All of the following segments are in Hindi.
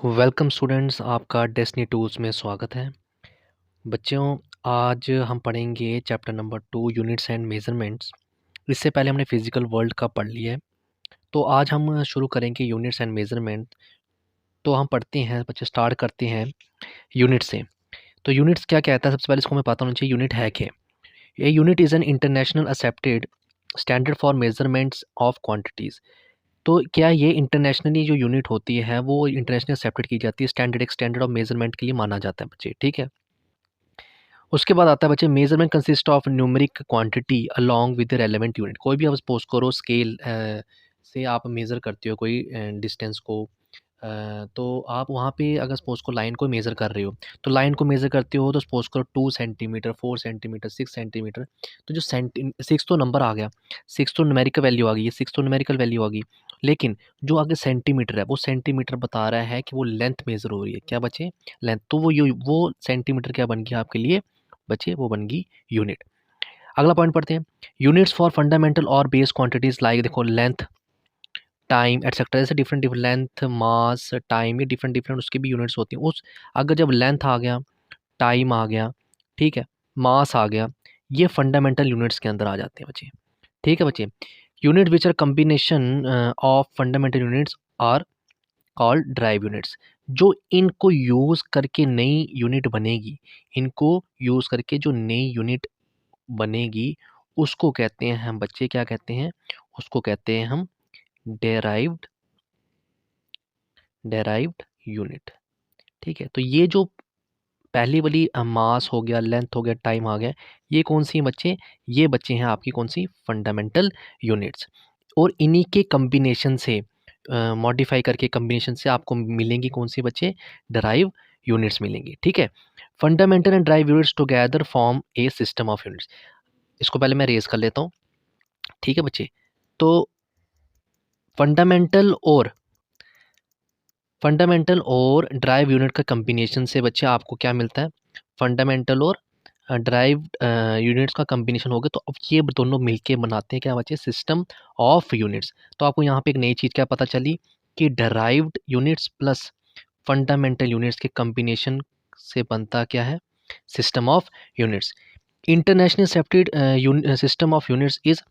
वेलकम स्टूडेंट्स, आपका डेस्टिनी टूल्स में स्वागत है। बच्चों, आज हम पढ़ेंगे chapter number 2 units and measurements. इससे पहले हमने फिजिकल वर्ल्ड का पढ़ लिया है, तो आज हम शुरू करेंगे यूनिट्स एंड मेजरमेंट। तो हम पढ़ते हैं बच्चे, स्टार्ट करते हैं यूनिट से। तो यूनिट्स क्या कहता है, सबसे पहले इसको हमें पता होना चाहिए यूनिट है क्या। ये unit is an international accepted standard for measurements of quantities. तो क्या ये इंटरनेशनली जो यूनिट होती है वो इंटरनेशनल एक्सेप्टेड की जाती है, स्टैंडर्ड एक स्टैंडर्ड ऑफ मेजरमेंट के लिए माना जाता है बच्चे, ठीक है। उसके बाद आता है बच्चे, measurement consist of numeric quantity along with the relevant unit. कोई भी आप सपोज करो स्केल से आप मेज़र करते हो कोई डिस्टेंस को, तो आप वहाँ पे अगर सपोज को लाइन को मेज़र कर रहे हो, तो लाइन को मेज़र करते हो तो सपोज करो 2 सेंटीमीटर, 4 सेंटीमीटर, 6 सेंटीमीटर। तो जो 6 तो नंबर आ गया, 6 तो न्यूमेरिकल वैल्यू आ गई, ये 6 तो न्यूमेरिकल वैल्यू आ गई। लेकिन जो आगे सेंटीमीटर है, वो सेंटीमीटर बता रहा है कि वो लेंथ मेज़र हो रही है। क्या बच्चे? लेंथ। तो वो सेंटीमीटर क्या बन गया आपके लिए बच्चे? वो बन गई यूनिट। अगला पॉइंट पढ़ते हैं, यूनिट्स फॉर फंडामेंटल और बेस क्वांटिटीज लाइक, देखो लेंथ, टाइम एटसेट्रा, ऐसे different different length, mass, time, ये डिफरेंट डिफरेंट उसकी भी यूनिट्स होती हैं। उस अगर जब लेंथ आ गया, टाइम आ गया, ठीक है, मास आ गया, ये फंडामेंटल यूनिट्स के अंदर आ जाते हैं बच्चे, ठीक है बच्चे। Unit which are combination of fundamental units are called drive units. जो इनको यूज़ करके नई यूनिट बनेगी, इनको यूज़ करके जो नई यूनिट बनेगी, उसको कहते हैं हम बच्चे, क्या कहते हैं? उसको कहते हैं हम डेराइव्ड डेराइव्ड यूनिट, ठीक है। तो ये जो पहली वाली मास हो गया, लेंथ हो गया, टाइम आ गया, ये कौन सी हैं बच्चे? ये बच्चे हैं आपकी कौन सी? Fundamental units. और इन्हीं के कम्बिनेशन से मॉडिफाई करके कम्बिनेशन से आपको मिलेंगी कौन सी बच्चे? डराइव यूनिट्स मिलेंगी, ठीक है। Fundamental and drive units together form A system of units. इसको पहले मैं रेज कर लेता हूँ, ठीक है बच्चे। तो फंडामेंटल और ड्राइव यूनिट का कम्बिनेशन से बच्चे आपको क्या मिलता है? फंडामेंटल और ड्राइव यूनिट्स का कम्बिनेशन हो गया, तो अब ये दोनों मिलके बनाते हैं क्या बच्चे? System of units. तो आपको यहाँ पे एक नई चीज़ क्या पता चली कि derived units plus fundamental units के कम्बिनेशन से बनता क्या है? System of units. International accepted system of units is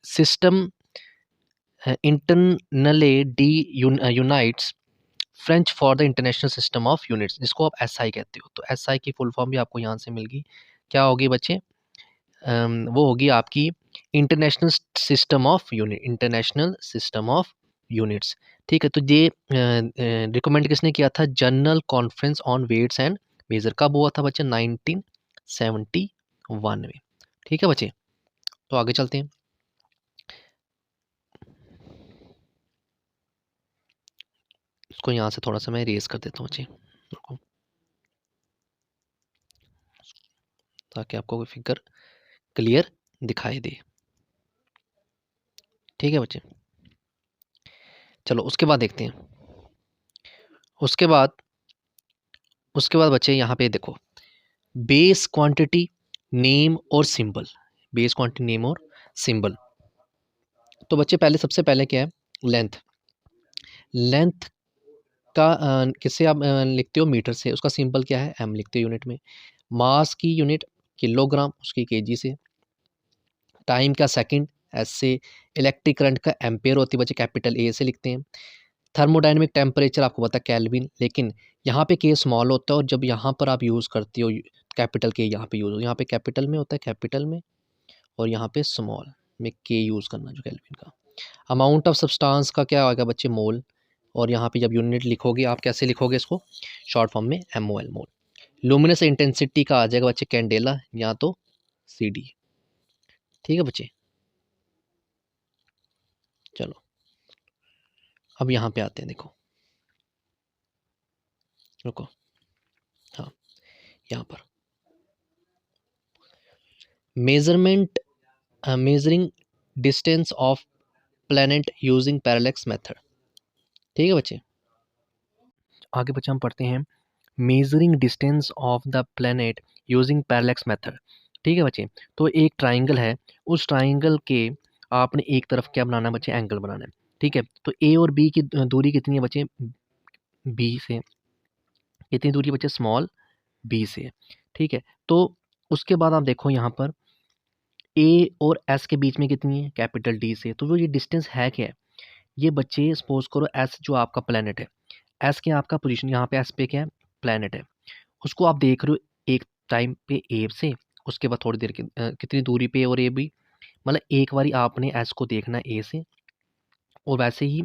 system internally unites French for the international system of units, जिसको आप एसआई कहते हो। तो एसआई की फुल फॉर्म भी आपको यहाँ से मिल गई। क्या होगी बच्चे? वो होगी आपकी international system of unit, international system of units, ठीक है। तो ये रिकमेंड किसने किया था? General conference on weights and measure. कब हुआ था बच्चे? 1971 में, ठीक है बच्चे। तो आगे चलते हैं। इसको यहाँ से थोड़ा सा मैं रेस कर देता हूँ बच्चे, रुको, ताकि आपको कोई फिगर क्लियर दिखाई दे, ठीक है बच्चे। चलो उसके बाद देखते हैं। उसके बाद बच्चे यहाँ पे देखो, बेस क्वांटिटी, नेम और सिंबल। बेस क्वांटिटी, नेम और सिंबल। तो बच्चे पहले, सबसे पहले क्या है? लेंथ। लेंथ का किससे आप लिखते हो? मीटर से। उसका सिंबल क्या है? एम लिखते हो यूनिट में। मास की यूनिट किलोग्राम, उसकी केजी से। टाइम का सेकंड, एस से। इलेक्ट्रिक करंट का एम्पेयर होती है बच्चे, कैपिटल ए से लिखते हैं। थर्मोडायनेमिक टेम्परेचर आपको पता है केल्विन, लेकिन यहाँ पे के स्मॉल होता है, और जब यहाँ पर आप यूज़ करते हो कैपिटल के, यहाँ पे यूज़ हो, यहाँ पे कैपिटल में होता है, कैपिटल में, और यहाँ पे स्मॉल में के यूज़ करना जो केल्विन का। अमाउंट ऑफ सब्सटेंस का क्या आएगा बच्चे? मोल। और यहाँ पे जब यूनिट लिखोगे आप कैसे लिखोगे इसको? शॉर्ट फॉर्म में MOL, मोल। लुमिनस इंटेंसिटी का आ जाएगा बच्चे कैंडेला, या तो CD, ठीक है बच्चे। चलो अब यहाँ पे आते हैं, देखो, रुको, हाँ, यहाँ पर measurement, measuring distance of planet using parallax method, ठीक है बच्चे। आगे बच्चे हम पढ़ते हैं measuring distance of the planet using parallax method, ठीक है बच्चे। तो एक ट्राइंगल है, उस ट्राइंगल के आपने एक तरफ क्या बनाना है बच्चे? एंगल बनाना है, ठीक है। तो ए और बी की दूरी कितनी है बच्चे? बी से, कितनी दूरी बचे स्मॉल बी से, ठीक है। तो उसके बाद आप देखो यहाँ पर ए और एस के बीच में कितनी है, कैपिटल डी से। तो वो ये डिस्टेंस है क्या है, ये बच्चे सपोज करो एस जो आपका प्लेनेट है, एस के आपका पोजीशन यहाँ पे एस पे क्या है, प्लेनेट है, उसको आप देख रहे हो एक टाइम पे ए से, उसके बाद थोड़ी देर कितनी दूरी पे और ए भी, मतलब एक बारी आपने एस को देखना है ए से, और वैसे ही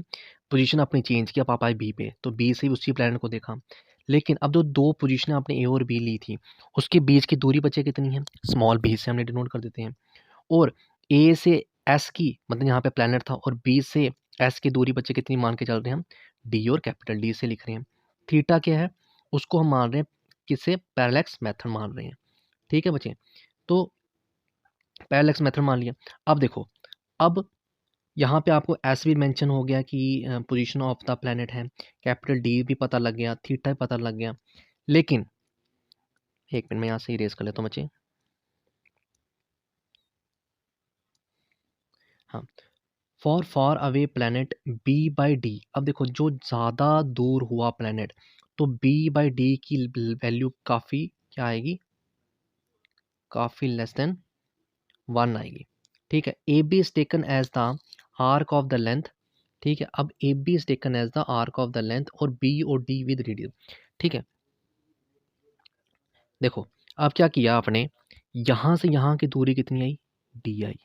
पोजीशन अपनी चेंज किया, पापा बी पे, तो बी से भी उसी प्लेनेट को देखा। लेकिन अब जो दो पोजीशन आपने ए और बी ली थी, उसके बीच की दूरी बचे कितनी है, स्मॉल बी से हमने डिनोट कर देते हैं। और ए से एस की, मतलब यहाँ पे प्लेनेट था, और बी से एस की दूरी बच्चे कितनी मान के चल रहे हैं हम, डी, और कैपिटल डी से लिख रहे हैं। थीटा क्या है, उसको हम मान रहे हैं किसे, पैरेलैक्स मेथड मान रहे हैं, ठीक है बच्चे। तो पैरेलैक्स मेथड मान लिया। अब देखो, अब यहाँ पे आपको एस भी मेंशन हो गया कि पोजीशन ऑफ द प्लेनेट है, कैपिटल डी भी पता लग गया, थीटा भी पता लग गया। लेकिन एक मिनट में यहाँ से इरेज कर लेता हूँ बच्चे। हाँ, for far away planet B by D. अब देखो, जो ज़्यादा दूर हुआ प्लैनेट, तो बी बाई डी की वैल्यू काफ़ी क्या आएगी, काफ़ी लेस देन 1 आएगी, ठीक है। A B is taken as the arc of the length, ठीक है। अब A B is taken as the arc of the length, और बी और डी विद रेडियस, ठीक है। देखो, अब क्या किया आपने, यहाँ से यहाँ की दूरी कितनी आई, डी आई,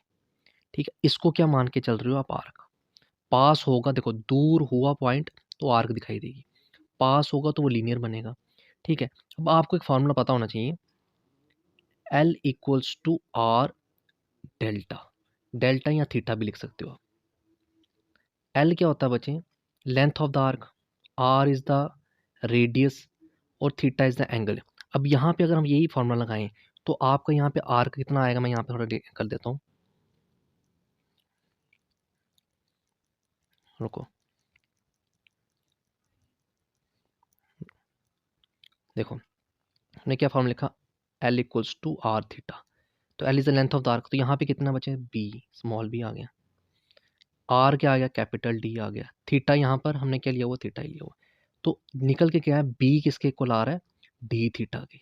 ठीक है। इसको क्या मान के चल रहे हो आप, आर्क। पास होगा, देखो दूर हुआ पॉइंट तो आर्क दिखाई देगी, पास होगा तो वो लीनियर बनेगा, ठीक है। अब आपको एक फार्मूला पता होना चाहिए, L equals to R delta, delta या थीटा भी लिख सकते हो आप। एल क्या होता है बच्चे, length of the arc, R is the radius, और थीटा इज द एंगल। अब यहाँ पे अगर हम यही फार्मूला लगाएं, तो आपका यहाँ पे आर्क कितना आएगा, मैं यहाँ पे थोड़ा कर देता हूँ, रुको। देखो, हमने क्या फॉर्मूला लिखा, L equals to R theta, तो L is the length of the arc, तो यहाँ पे कितना बचे, बी, स्मॉल बी आ गया, आर क्या आ गया, कैपिटल डी आ गया, थीटा यहाँ पर हमने क्या लिया हुआ, थीटा ही लिया हुआ। तो निकल के क्या है, बी किसके इक्वल आ रहा है, डी थीटा के,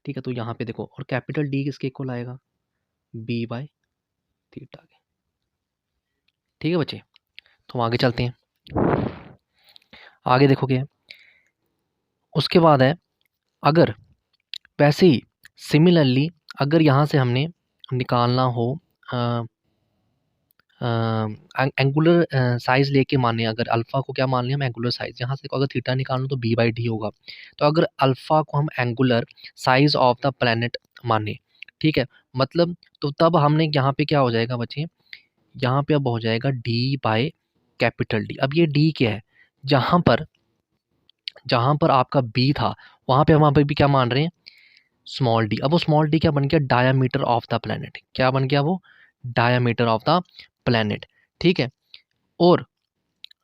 ठीक है। तो यहाँ पे देखो, और कैपिटल डी किसके इक्वल आएगा, बी बाय थीटा के, ठीक है बच्चे। तो आगे चलते हैं, आगे देखो क्या है, उसके बाद है, अगर वैसे ही सिमिलरली अगर यहाँ से हमने निकालना हो एंगुलर साइज लेके माने, अगर अल्फ़ा को क्या मान लिया हम, एंगुलर साइज, यहाँ से अगर थीटा निकालना तो बी बाई डी होगा। तो अगर अल्फ़ा को हम angular size of the planet माने, ठीक है, मतलब तो तब हमने यहाँ पे क्या हो जाएगा बच्चे, यहाँ पे अब हो जाएगा डी बाय कैपिटल डी। अब ये डी क्या है, जहाँ पर आपका बी था, वहाँ पे हम वहाँ पे भी क्या मान रहे हैं, स्मॉल डी। अब वो स्मॉल डी क्या बन गया, डायामीटर ऑफ द प्लैनेट, क्या बन गया वो, डायामीटर ऑफ द प्लैनेट, ठीक है। और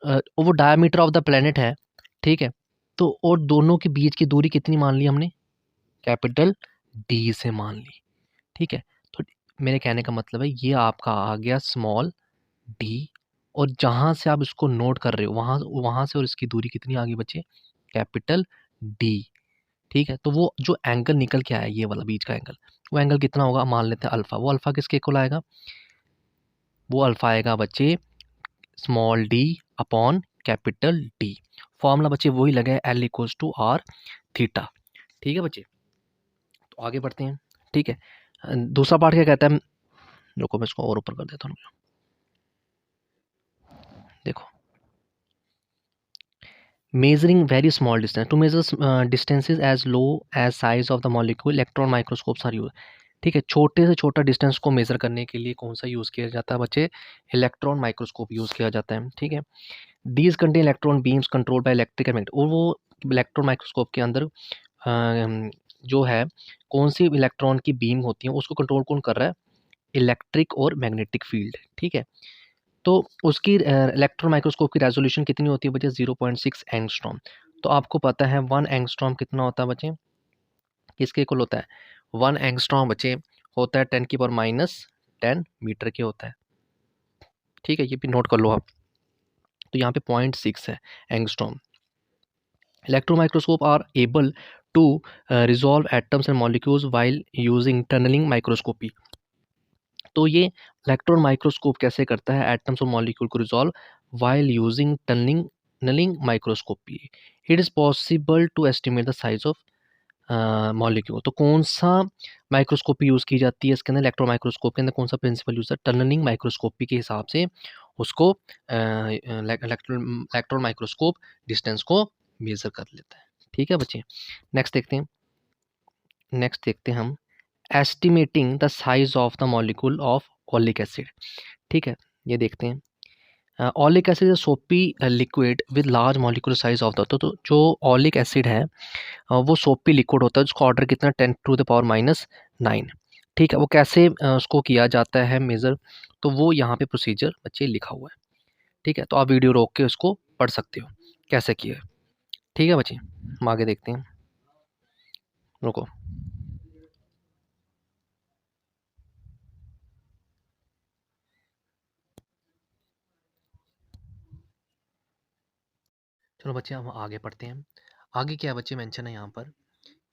वो डायमीटर ऑफ द प्लेनेट है, ठीक है। तो और दोनों के बीच की दूरी कितनी मान ली हमने, कैपिटल डी से मान ली, ठीक है। तो मेरे कहने का मतलब है, ये आपका आ गया स्मॉल डी, और जहाँ से आप इसको नोट कर रहे हो, वहाँ वहाँ से और इसकी दूरी कितनी आ गई बच्चे, कैपिटल डी, ठीक है। तो वो जो एंगल निकल के आया, ये वाला बीच का एंगल, वो एंगल कितना होगा, मान लेते हैं अल्फ़ा। वो अल्फ़ा किसके इक्वल आएगा, वो अल्फ़ा आएगा बच्चे small D upon capital D. Formula बच्चे वही लगे, L equals to R theta, ठीक है बच्चे। तो आगे बढ़ते हैं, ठीक है। दूसरा पार्ट क्या कहता है, रुको मैं इसको और ऊपर कर देता हूँ, देखो, measuring very small distance, to measure distances as low as size of the molecule, electron microscopes are use, ठीक है। छोटे से छोटा डिस्टेंस को मेजर करने के लिए कौन सा यूज़ किया जाता है बच्चे, इलेक्ट्रॉन माइक्रोस्कोप यूज़ किया जाता है, ठीक है। These contain electron beams control by electric magnet, और वो इलेक्ट्रॉन माइक्रोस्कोप के अंदर जो है, कौन सी इलेक्ट्रॉन की बीम होती है, उसको कंट्रोल कौन कर रहा है, इलेक्ट्रिक और मैग्नेटिक फील्ड, ठीक है। तो उसकी इलेक्ट्रॉन माइक्रोस्कोप की रेजोल्यूशन कितनी होती है बच्चे, 0.6 एंगस्ट्रॉम। तो आपको पता है 1 एंगस्ट्रॉम कितना होता है बच्चे, किसके इक्वल होता है, 1 एंगस्ट्रॉम बच्चे होता है 10⁻⁻10 मीटर के होता है, ठीक है। ये भी नोट कर लो आप। तो यहाँ पे 0.6 है angstrom, electron microscope are able to resolve atoms and molecules while using tunnelling microscopy. तो ये इलेक्ट्रॉन माइक्रोस्कोप कैसे करता है एटम्स और मॉलिक्यूल को resolve while using tunnelling microscopy. It is possible to estimate the size of molecule. तो कौन सा माइक्रोस्कोपी यूज़ की जाती है इसके अंदर, इलेक्ट्रॉन माइक्रोस्कोप के अंदर कौन सा प्रिंसिपल यूज़ है, टनलिंग माइक्रोस्कोपी के हिसाब से उसको इलेक्ट्रॉन माइक्रोस्कोप डिस्टेंस को मेजर कर लेता है। ठीक है बच्चे, नेक्स्ट देखते हैं। नेक्स्ट देखते हैं हम estimating the size of the molecule of oleic acid. ठीक है, ये देखते हैं। ओलिक एसिड इज सोपी liquid with large molecular size of the, तो जो ओलिक एसिड है वो सोपी लिक्विड होता है जिसका ऑर्डर कितना 10⁻⁹। ठीक है, वो कैसे उसको किया जाता है मेज़र, तो वो यहाँ पे प्रोसीजर बच्चे लिखा हुआ है। ठीक है, तो आप वीडियो रोक के उसको पढ़ सकते हो कैसे किया है। ठीक है बच्चे, हम आगे देखते हैं, रुको। चलो बच्चे हम आगे पढ़ते हैं। आगे क्या है बच्चे, मेंशन है यहाँ पर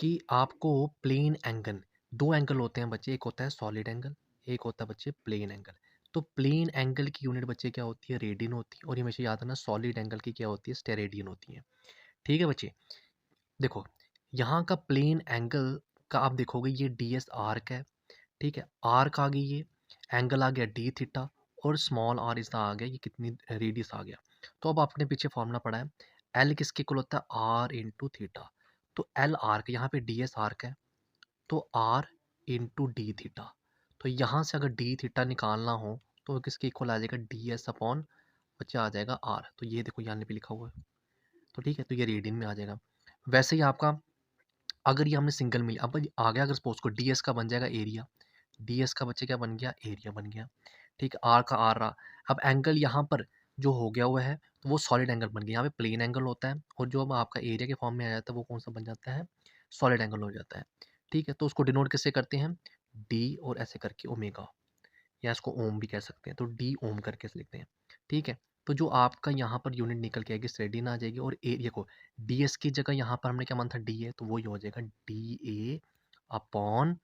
कि आपको प्लेन एंगल, दो एंगल होते हैं बच्चे, एक होता है सॉलिड एंगल, एक होता है बच्चे प्लेन एंगल। तो प्लेन एंगल की यूनिट बच्चे क्या होती है, रेडियन होती है, और ये हमेशा याद रखना सॉलिड एंगल की क्या होती है, स्टेरेडियन होती है। ठीक है बच्चे, देखो यहाँ का प्लेन एंगल का आप देखोगे ये डी एस आर्क है। ठीक है, आर्क आ गई, ये एंगल आ गया डी थीटा, और स्मॉल आर इसका आ गया ये कितनी रेडियस आ गया। तो अब आपने पीछे फॉर्मूला पढ़ा है, एल किसके इक्वल होता है, आर इंटू थीटा। तो एल आर्क, यहाँ पे डी एस आर्क है, तो आर इंटू डी थीटा। तो यहाँ से अगर डी थीटा निकालना हो तो वो किसके इक्वल आ जाएगा, डी एस अपॉन बच्चा आ जाएगा आर। तो ये देखो यहाँ पे लिखा हुआ है, तो ठीक है, तो ये रेडियन में आ जाएगा। वैसे ही आपका अगर ये हमने सिंगल मिल अब आ गया, अगर सपोज को डी एस का बन जाएगा एरिया, डी एस का बच्चे क्या बन गया, एरिया बन गया। ठीक है, आर का आर रहा। अब एंगल यहाँ पर जो हो गया हुआ है तो वो सॉलिड एंगल बन गया, यहाँ पे प्लेन एंगल होता है, और जो अब आपका एरिया के फॉर्म में आ जाता है वो कौन सा बन जाता है, सॉलिड एंगल हो जाता है। ठीक है, तो उसको डिनोट किससे करते हैं, डी और ऐसे करके ओमेगा, या इसको ओम भी कह सकते हैं, तो डी ओम करके लिखते हैं। ठीक है, तो जो आपका यहाँ पर यूनिट निकल के आएगी रेडियन आ जाएगी, और एरिया को डी एस की जगह यहाँ पर हमने क्या माना था, डी है, तो वही हो जाएगा डी ए अपॉन,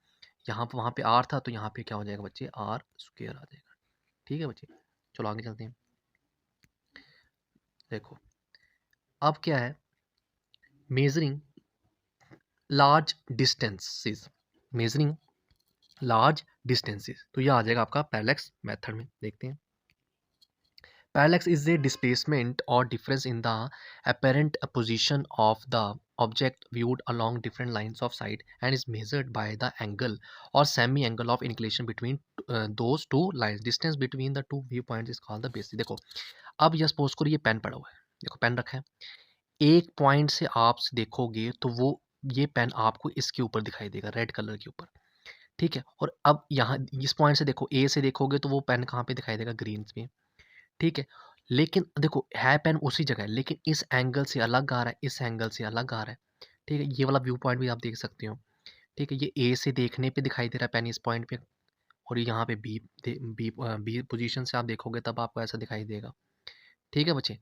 यहाँ पर वहाँ पे आर था तो यहाँ पे क्या हो जाएगा बच्चे, आर स्क्वायर आ जाएगा। ठीक है बच्चे, चलो आगे चलते हैं। देखो अब क्या है, measuring large distances, measuring large distances, तो ये आ जाएगा आपका पैरेलैक्स मेथड में। देखते हैं, parallax is a displacement or difference in the apparent position of the object viewed along different lines of sight and is measured by the angle or semi-angle of inclination between those two lines. Distance between the two viewpoints is called the basis. देखो अब यह सपोज करो ये पेन पड़ा हुआ है, देखो पेन रखा है, एक पॉइंट से आप देखोगे तो वो ये पेन आपको इसके ऊपर दिखाई देगा, रेड कलर के ऊपर। ठीक है, और अब यहाँ इस पॉइंट से देखो, ए से देखोगे तो वो पेन कहाँ पे दिखाई देगा, ग्रीन में। ठीक है, लेकिन देखो है पेन उसी जगह है, लेकिन इस एंगल से अलग आ रहा है, इस एंगल से अलग आ रहा है। ठीक है, ये वाला व्यू पॉइंट भी आप देख सकते हो। ठीक है, ये ए से देखने पे दिखाई दे रहा है पेन इस पॉइंट पे, और यहाँ पे बी बी बी पोजीशन से आप देखोगे तब आपको ऐसा दिखाई देगा। ठीक है बच्चे,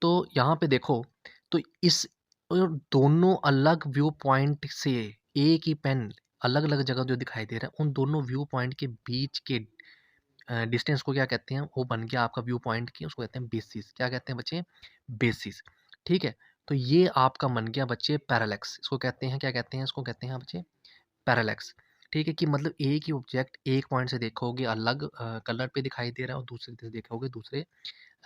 तो यहाँ पे देखो, तो इस और दोनों अलग व्यू पॉइंट से एक ही पेन अलग अलग जगह जो दिखाई दे रहा है, उन दोनों व्यू पॉइंट के बीच के डिस्टेंस को क्या कहते हैं, वो बन गया आपका व्यू पॉइंट की, उसको कहते हैं बेसिस। क्या कहते हैं बच्चे, बेसिस। ठीक है, तो ये आपका बन गया बच्चे पैरेलैक्स, इसको कहते हैं, क्या कहते हैं, इसको कहते हैं बच्चे पैरेलैक्स। ठीक है, कि मतलब एक ही ऑब्जेक्ट एक पॉइंट से देखोगे अलग कलर पे दिखाई दे रहा है, और दूसरे से देखोगे दूसरे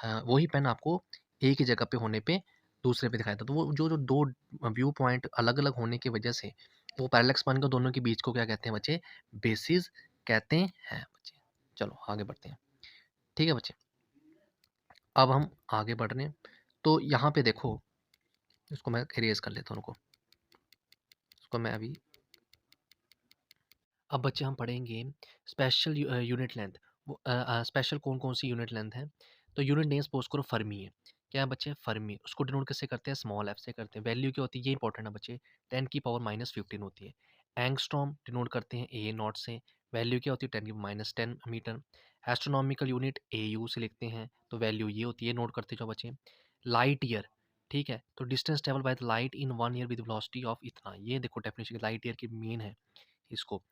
वही पेन आपको एक ही जगह पे होने पे दूसरे पे दिखाई देता है। तो वो जो जो दो व्यू पॉइंट अलग अलग होने की वजह से वो पैरेलैक्स बन गया, दोनों के बीच को क्या कहते हैं बच्चे, बेसिस कहते हैं बच्चे। चलो आगे बढ़ते हैं। ठीक है बच्चे, अब हम आगे बढ़ रहे हैं, तो यहाँ पे देखो, इसको मैं इरेज कर लेता हूँ, रुको, इसको मैं अभी, अब बच्चे हम पढ़ेंगे स्पेशल यूनिट लेंथ। वो स्पेशल कौन कौन सी यूनिट लेंथ है, तो यूनिट नेम सपोज करो फर्मी है। क्या है बच्चे, फर्मी, उसको डिनोट किससे करते हैं, स्मॉल एफ से करते हैं। वैल्यू क्या होती है, ये इंपॉर्टेंट है बच्चे, 10⁻⁻15 होती है। एंगस्ट्रॉम डिनोट करते हैं ए नॉट से, वैल्यू क्या होती है, 10⁻10 metre. Astronomical unit A U से लिखते हैं, तो वैल्यू ये होती है, नोट करते जाओ बच्चे। लाइट ईयर, ठीक है। तो distance travel by the light in 1 year with velocity of इतना, ये देखो डेफिनेशन लाइट ईयर की मेन है इसको।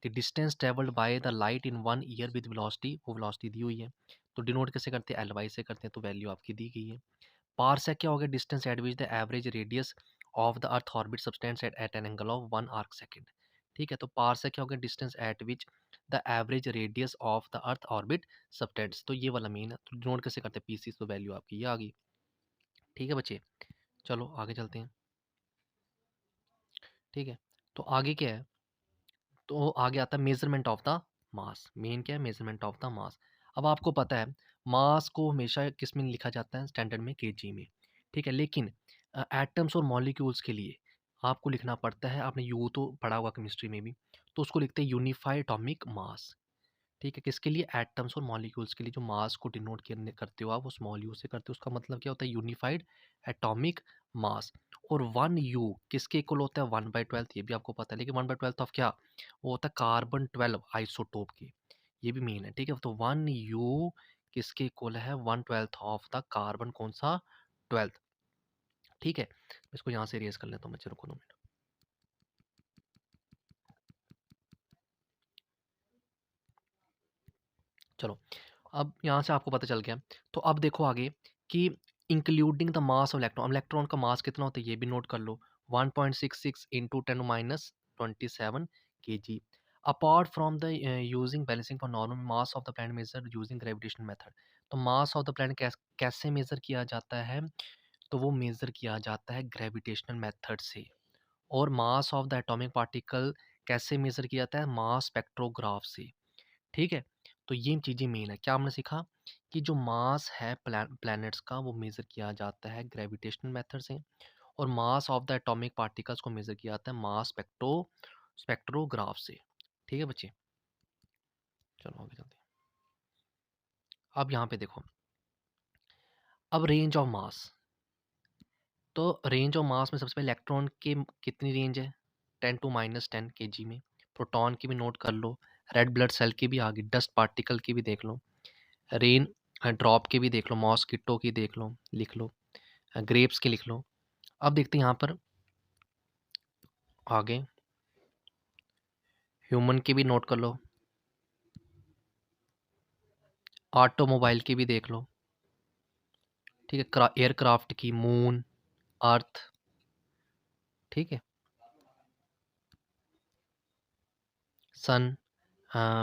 The distance travelled by the light in 1 year with velocity, वो वेलोसिटी दी हुई है। तो डिनोट कैसे करते हैं, एल से करते हैं, तो वैल्यू आपकी दी गई है। पार्सेक क्या हो गया, distance at which the average radius of the earth orbit substance at an angle of 1 arc second, ठीक है। तो पार्सेक क्या हो गया, distance at which the average radius of the earth orbit substance, तो ये वाला मेन है। तो डिनोट कैसे करते हैं, पीसी, तो वैल्यू आपकी ये आ गई, ठीक है बच्चे। चलो आगे चलते हैं, ठीक है। तो आगे क्या है, तो आगे आता है measurement of the mass. Main क्या है, मेजरमेंट ऑफ द मास। अब आपको पता है मास को हमेशा किस में लिखा जाता है, स्टैंडर्ड में केजी में, ठीक है। लेकिन एटम्स और मॉलिक्यूल्स के लिए आपको लिखना पड़ता है, आपने यू तो पढ़ा होगा केमिस्ट्री में भी, तो उसको लिखते हैं यूनिफाइड एटॉमिक मास, ठीक है। किसके लिए, एटम्स और मॉलिक्यूल्स के लिए जो मास को डिनोट करते हो आप, वो स्मॉल यू से करते हो, उसका मतलब क्या होता है, यूनिफाइड एटॉमिक मास। और 1 यू किसके इक्वल होता है, 1/12, ये भी आपको पता है। लेकिन 1/12 ऑफ क्या, वो होता है कार्बन 12 आइसोटोप के, ये भी मेन है, ठीक है। तो 1 यू किसके इक्वल है, 1/12 ऑफ द कार्बन, कौन सा, 12, ठीक है। इसको यहाँ से रेज कर लेता हूँ मैं, चलो रुको 2 मिनट। चलो अब यहाँ से आपको पता चल गया। तो अब देखो आगे कि including the mass of electron, electron का मास कितना होता है ये भी नोट कर लो, 1.66 into 10⁻27 kg। Apart from the using balancing for normal mass of the planet measure using gravitational method. तो मास ऑफ द प्लैनेट कैसे मेजर किया जाता है, तो वो मेजर किया जाता है ग्रेविटेशनल मेथड से। और मास ऑफ द एटॉमिक पार्टिकल कैसे मेजर किया जाता है, मास स्पेक्ट्रोग्राफ से, ठीक है। तो ये चीज़ें मेन है, क्या हमने सीखा कि जो मास है प्लैनेट्स का वो मेज़र किया जाता है ग्रेविटेशनल मेथड से, और मास ऑफ द एटॉमिक पार्टिकल्स को मेज़र किया जाता है मास स्पेक्ट्रोग्राफ से, ठीक है बच्चे। चलो आगे चलते हैं। अब यहाँ पे देखो, अब रेंज ऑफ मास, तो रेंज ऑफ मास में सबसे पहले इलेक्ट्रॉन के कितनी रेंज है, 10⁻10 kg में। प्रोटॉन की भी नोट कर लो, रेड ब्लड सेल की भी आ गई, डस्ट पार्टिकल की भी देख लो, रेन ड्रॉप की भी देख लो, मॉस्किटो की देख लो, लिख लो, ग्रेप्स की लिख लो। अब देखते हैं यहाँ पर आगे, ह्यूमन की भी नोट कर लो, ऑटोमोबाइल की भी देख लो, ठीक है, एयरक्राफ्ट की, मून, अर्थ, ठीक है, sun,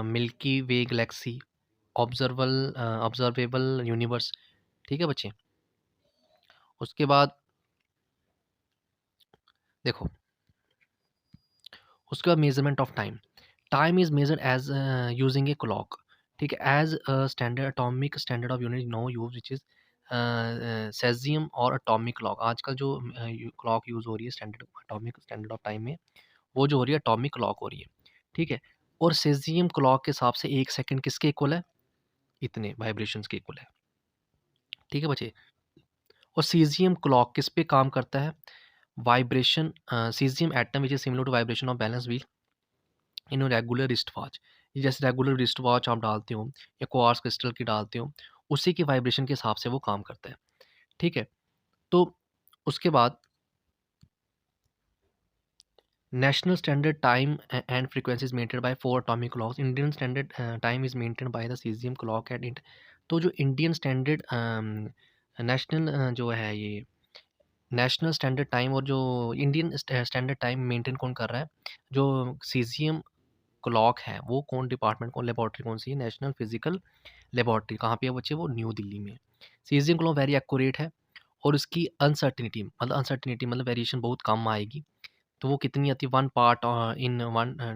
milky way galaxy, observable universe, ठीक है बच्चे। उसके बाद देखो, उसके बाद measurement of time. Time is measured as using a clock, ठीक है, as standard atomic standard of unit no use which is caesium और एटॉमिक क्लॉक। आजकल जो क्लॉक यूज़ हो रही है standard atomic standard of time में, वो जो हो रही है एटॉमिक क्लॉक हो रही है, ठीक है। और सेजियम क्लॉक के हिसाब से 1 सेकंड किसके इक्वल है, इतने वाइब्रेशंस के इक्वल है, ठीक है बच्चे। और सीजियम क्लॉक किस पे काम करता है, vibration, caesium atom which is similar to vibration of balance wheel in regular wrist watch. जैसे रेगुलर रिस्ट वॉच आप डालते हो या क्वार्ट्ज क्रिस्टल की डालते हो, उसी की वाइब्रेशन के हिसाब से वो काम करता है, ठीक है। तो उसके बाद national standard time and frequency is maintained by 4 atomic clocks. Indian standard time is maintained by the caesium clock at इंट। तो जो इंडियन स्टैंडर्ड नेशनल जो है ये नेशनल स्टैंडर्ड टाइम, और जो इंडियन स्टैंडर्ड टाइम मेंटेन कौन कर रहा है, जो सीजियम क्लॉक है, वो कौन डिपार्टमेंट, कौन लेबॉर्ट्री कौन सी है, नेशनल फिजिकल लेबॉर्ट्री। कहाँ पे है बच्चे, वो न्यू दिल्ली में। सीजियम क्लॉक वेरी एक्यूरेट है, और उसकी अनसर्टिनिटी मतलब वेरिएशन बहुत कम आएगी। तो वो कितनी आती है, 1 part in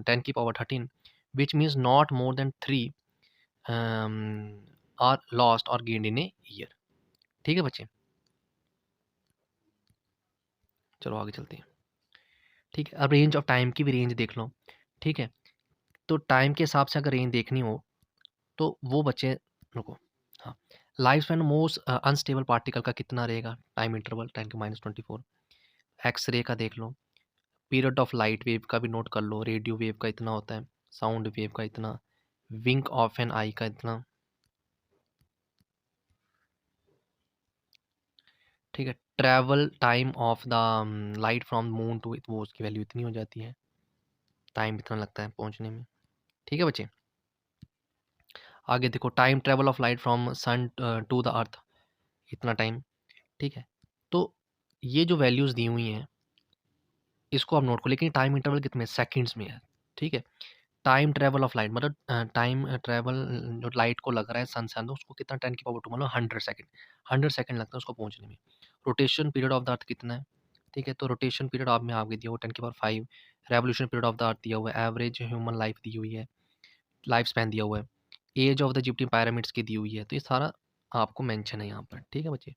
10⁻13, which means not more than 3 are lost और गेन्ड इन ए ईयर, ठीक है बच्चे। चलो आगे चलते हैं, ठीक है। अब रेंज ऑफ टाइम की भी रेंज देख लो, ठीक है। तो टाइम के हिसाब से अगर रेंज देखनी हो, तो वो बच्चे, रुको, हाँ, life span most unstable particle का कितना रहेगा, टाइम इंटरवल 10⁻24। एक्सरे का देख लो, पीरियड ऑफ लाइट वेव का भी नोट कर लो, रेडियो वेव का इतना होता है, साउंड वेव का इतना, विंक ऑफ एन आई का इतना, ठीक है। Travel time of the light from moon to, वो उसकी वैल्यू इतनी हो जाती है, टाइम इतना लगता है पहुंचने में। ठीक है बच्चे, आगे देखो time travel of light from sun to the earth, इतना टाइम। ठीक है, तो ये जो वैल्यूज़ दी हुई हैं इसको आप नोट करो, लेकिन टाइम इंटरवल कितने सेकंड्स में है। ठीक है, टाइम ट्रैवल ऑफ लाइट मतलब टाइम ट्रैवल जो लाइट को लग रहा है सन से अंदर, उसको कितना 10 की पावर 2 मतलब 100 सेकंड, 100 सेकंड लगता है उसको पहुंचने में। रोटेशन पीरियड ऑफ द अर्थ कितना है? ठीक है, तो रोटेशन पीरियड आप में आगे दिया हुआ 10 की power 5। Revolution period of the अर्थ दिया हुआ है, एवरेज ह्यूमन लाइफ दी हुई है, लाइफ स्पैन दिया हुआ है, age of the Egyptian pyramids की दी हुई है। तो ये सारा आपको मेंशन है यहाँ पर। ठीक है बच्चे,